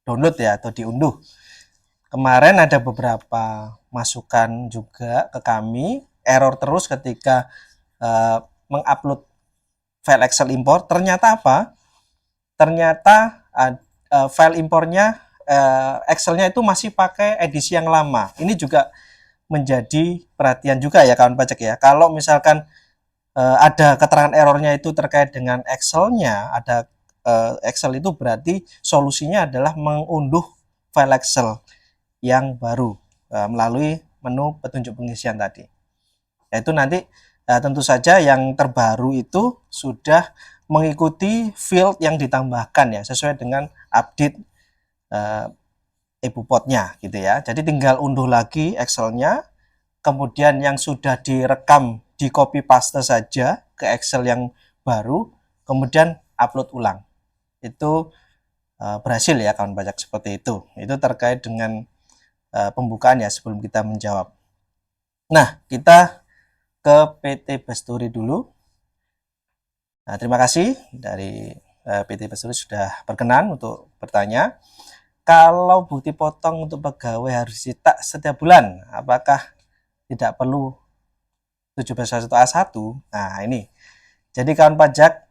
Speaker 3: download ya atau diunduh. Kemarin ada beberapa masukan juga ke kami, error terus ketika mengupload file Excel impor. Ternyata apa? Ternyata file impornya Excel-nya itu masih pakai edisi yang lama. Ini juga menjadi perhatian juga ya kawan pajak ya. Kalau misalkan ada keterangan errornya itu terkait dengan Excel-nya, ada Excel itu berarti solusinya adalah mengunduh file Excel yang baru melalui menu petunjuk pengisian tadi. Yaitu nanti tentu saja yang terbaru itu sudah mengikuti field yang ditambahkan ya sesuai dengan update EBUPOT-nya gitu ya. Jadi tinggal unduh lagi Excel-nya, kemudian yang sudah direkam di copy paste saja ke Excel yang baru, kemudian upload ulang. Itu berhasil ya kawan pajak seperti itu. Itu terkait dengan pembukaan ya sebelum kita menjawab. Nah, kita ke PT Besturi dulu. Nah, terima kasih dari PT Besturi sudah berkenan untuk bertanya. Kalau bukti potong untuk pegawai harus dicetak setiap bulan, apakah tidak perlu 17.1A1? Nah, ini. Jadi kawan pajak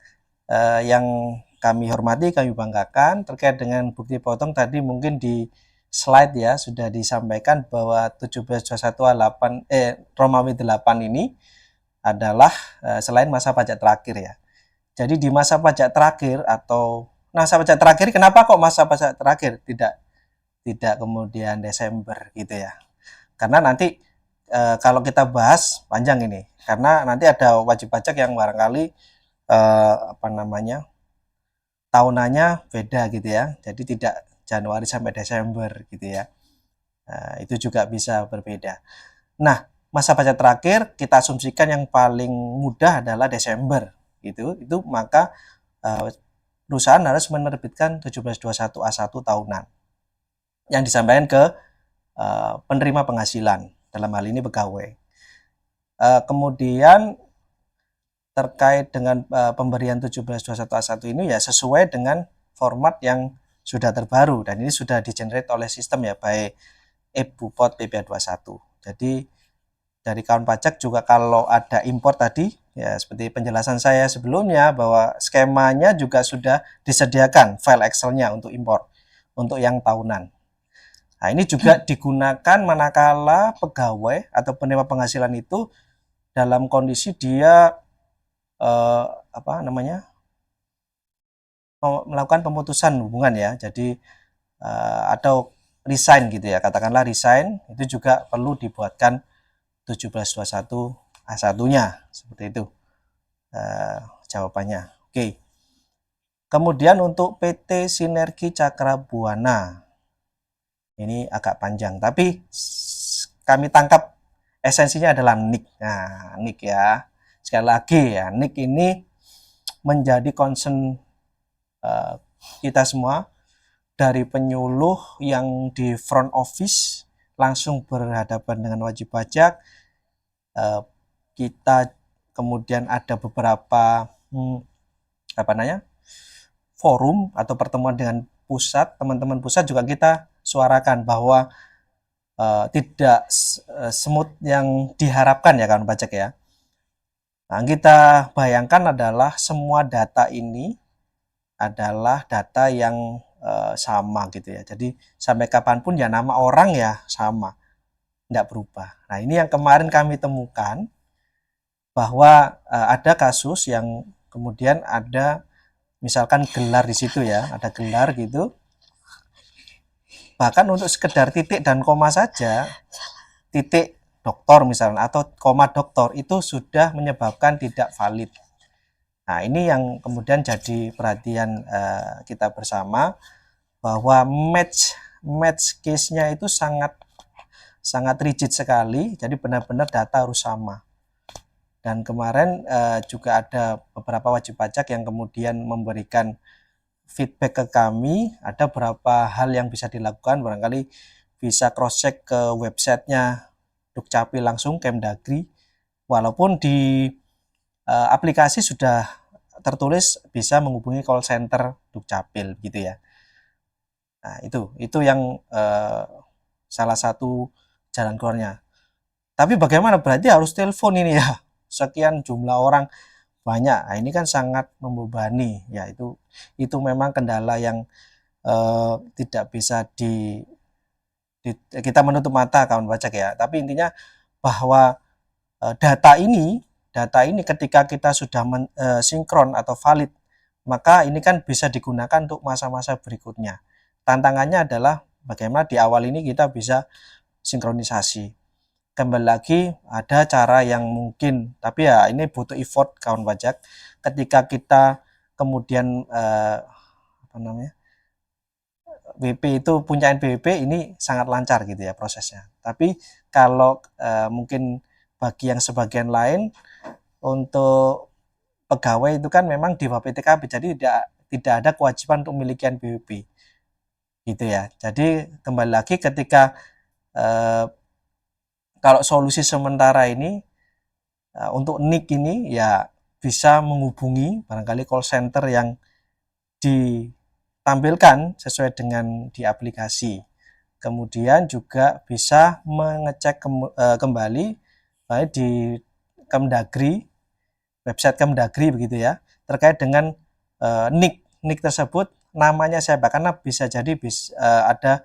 Speaker 3: yang kami hormati, kami banggakan terkait dengan bukti potong tadi mungkin di slide ya sudah disampaikan bahwa 17.21A8 Romawi 8 ini adalah selain masa pajak terakhir ya. Jadi di masa pajak terakhir atau masa pajak terakhir, kenapa kok masa pajak terakhir tidak kemudian Desember gitu ya? Karena nanti kalau kita bahas panjang ini, karena nanti ada wajib pajak yang barangkali tahunannya beda gitu ya. Jadi tidak Januari sampai Desember gitu ya. Nah, itu juga bisa berbeda. Nah, masa pajak terakhir kita asumsikan yang paling mudah adalah Desember gitu. Itu maka perusahaan harus menerbitkan 1721A1 tahunan yang disampaikan ke penerima penghasilan, dalam hal ini pegawai. Kemudian terkait dengan pemberian 1721A1 ini ya sesuai dengan format yang sudah terbaru dan ini sudah di-generate oleh sistem ya baik EBUPOT PPA 21. Jadi dari kawan pajak juga kalau ada impor tadi ya seperti penjelasan saya sebelumnya bahwa skemanya juga sudah disediakan file Excel-nya untuk impor untuk yang tahunan. Nah, ini juga digunakan manakala pegawai atau penerima penghasilan itu dalam kondisi dia melakukan pemutusan hubungan ya. Jadi atau resign gitu ya. Katakanlah resign itu juga perlu dibuatkan 1721 A1-nya seperti itu jawabannya. Oke. Kemudian untuk PT Sinergi Cakra Buana ini agak panjang, tapi kami tangkap esensinya adalah NIK. Nah, NIK ya. Sekali lagi ya, NIK ini menjadi concern kita semua, dari penyuluh yang di front office langsung berhadapan dengan wajib pajak. Kita kemudian ada beberapa forum atau pertemuan dengan pusat, teman-teman pusat juga kita suarakan bahwa tidak semut yang diharapkan ya kawan pajak ya. Nah, kita bayangkan adalah semua data ini adalah data yang sama gitu ya. Jadi sampai kapanpun ya nama orang ya sama, tidak berubah. Nah, ini yang kemarin kami temukan bahwa ada kasus yang kemudian ada misalkan gelar di situ ya, ada gelar gitu. Bahkan untuk sekedar titik dan koma saja, titik doktor misalnya atau koma doktor itu sudah menyebabkan tidak valid. Nah, ini yang kemudian jadi perhatian kita bersama, bahwa match case-nya itu sangat rigid sekali, jadi benar-benar data harus sama. Dan kemarin juga ada beberapa wajib pajak yang kemudian memberikan feedback ke kami, ada beberapa hal yang bisa dilakukan, barangkali bisa cross check ke websitenya Dukcapil langsung Kemdagri, walaupun di aplikasi sudah tertulis bisa menghubungi call center Dukcapil gitu ya. Nah, itu yang salah satu jalan keluarnya. Tapi bagaimana, berarti harus telepon ini ya, sekian jumlah orang banyak. Nah, ini kan sangat membebani ya, itu memang kendala yang tidak bisa kita menutup mata kawan pajak ya. Tapi intinya bahwa data ini ketika kita sudah sinkron atau valid, maka ini kan bisa digunakan untuk masa-masa berikutnya. Tantangannya adalah bagaimana di awal ini kita bisa sinkronisasi. Kembali lagi ada cara yang mungkin, tapi ya ini butuh effort kawan pajak. Ketika kita kemudian WP itu punya NPWP, ini sangat lancar gitu ya prosesnya. Tapi kalau mungkin bagi yang sebagian lain, untuk pegawai itu kan memang di bawah PTKB, jadi tidak ada kewajiban untuk memiliki NPWP gitu ya. Jadi kembali lagi ketika kalau solusi sementara ini untuk NIK ini ya bisa menghubungi barangkali call center yang ditampilkan sesuai dengan di aplikasi. Kemudian juga bisa mengecek kembali di Kemdagri, website Kemdagri begitu ya, terkait dengan NIK tersebut namanya siapa, karena bisa jadi ada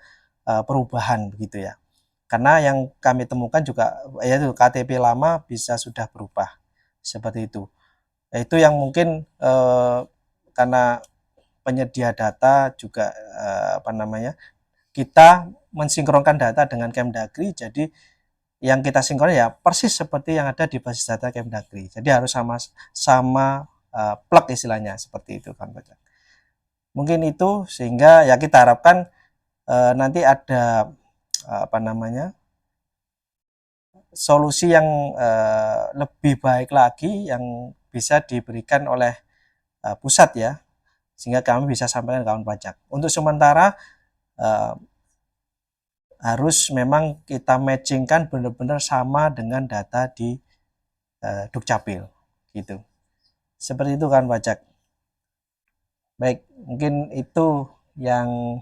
Speaker 3: perubahan begitu ya. Karena yang kami temukan juga yaitu KTP lama bisa sudah berubah seperti itu. Itu yang mungkin karena penyedia data juga kita mensinkronkan data dengan Kemdagri, jadi yang kita sinkron ya persis seperti yang ada di basis data Kemdagri. Jadi harus sama plug istilahnya seperti itu kan Pak. Mungkin itu sehingga ya kita harapkan nanti ada solusi yang lebih baik lagi yang bisa diberikan oleh pusat ya, sehingga kami bisa sampaikan ke kawan pajak. Untuk sementara harus memang kita matchingkan benar-benar sama dengan data di Dukcapil gitu. Seperti itu kan pajak. Baik, mungkin itu yang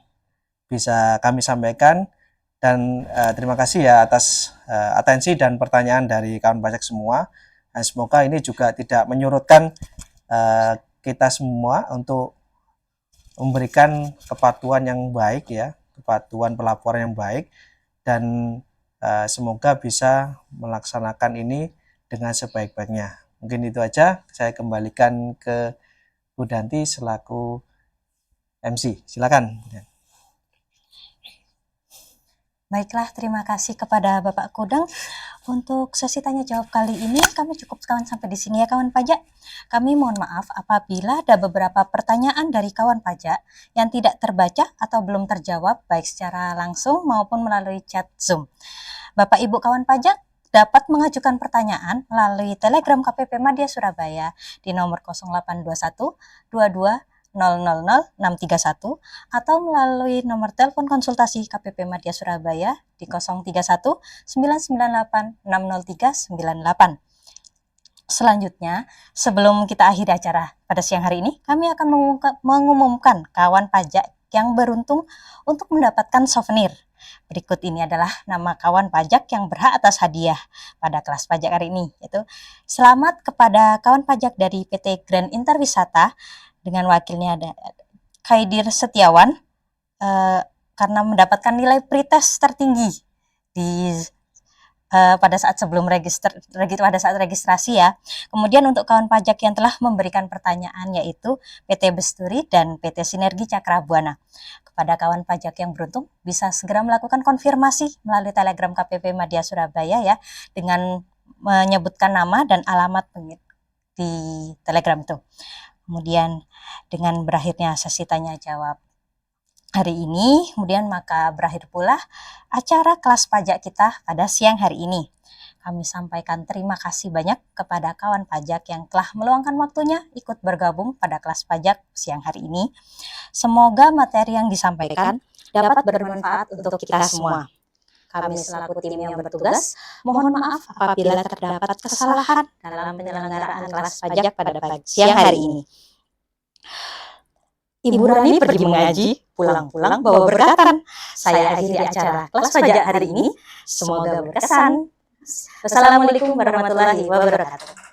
Speaker 3: bisa kami sampaikan, dan terima kasih ya atas atensi dan pertanyaan dari kawan pajak semua. Dan semoga ini juga tidak menyurutkan kita semua untuk memberikan kepatuhan yang baik ya, kepatuhan pelaporan yang baik, dan semoga bisa melaksanakan ini dengan sebaik-baiknya. Mungkin itu aja, saya kembalikan ke Bu Danti selaku MC. Silakan.
Speaker 1: Baiklah, terima kasih kepada Bapak Kudang. Untuk sesi tanya jawab kali ini kami cukupkan sampai di sini ya kawan pajak. Kami mohon maaf apabila ada beberapa pertanyaan dari kawan pajak yang tidak terbaca atau belum terjawab baik secara langsung maupun melalui chat Zoom. Bapak Ibu kawan pajak dapat mengajukan pertanyaan melalui Telegram KPP Madya Surabaya di nomor 0821 22 000-631 atau melalui nomor telepon konsultasi KPP Madya Surabaya di 031 998 60398. Selanjutnya, sebelum kita akhiri acara pada siang hari ini, kami akan mengumumkan kawan pajak yang beruntung untuk mendapatkan souvenir. Berikut ini adalah nama kawan pajak yang berhak atas hadiah pada kelas pajak hari ini, yaitu selamat kepada kawan pajak dari PT Grand Interwisata dengan wakilnya ada Khaidir Setiawan karena mendapatkan nilai pretest tertinggi di pada saat sebelum pada saat registrasi ya. Kemudian untuk kawan pajak yang telah memberikan pertanyaan yaitu PT Besturi dan PT Sinergi Cakra Buana. Kepada kawan pajak yang beruntung bisa segera melakukan konfirmasi melalui Telegram KPP Madya Surabaya ya dengan menyebutkan nama dan alamat di Telegram itu. Kemudian dengan berakhirnya sesi tanya jawab hari ini, kemudian maka berakhir pula acara kelas pajak kita pada siang hari ini. Kami sampaikan terima kasih banyak kepada kawan pajak yang telah meluangkan waktunya ikut bergabung pada kelas pajak siang hari ini. Semoga materi yang disampaikan dapat bermanfaat untuk kita semua. Kami selaku tim yang bertugas, mohon maaf apabila terdapat kesalahan dalam penyelenggaraan kelas pajak pada siang hari ini. Ibu Rani pergi mengaji, pulang-pulang bawa berkatan. Saya akhiri acara kelas pajak hari ini. Semoga berkesan. Wassalamualaikum warahmatullahi wabarakatuh.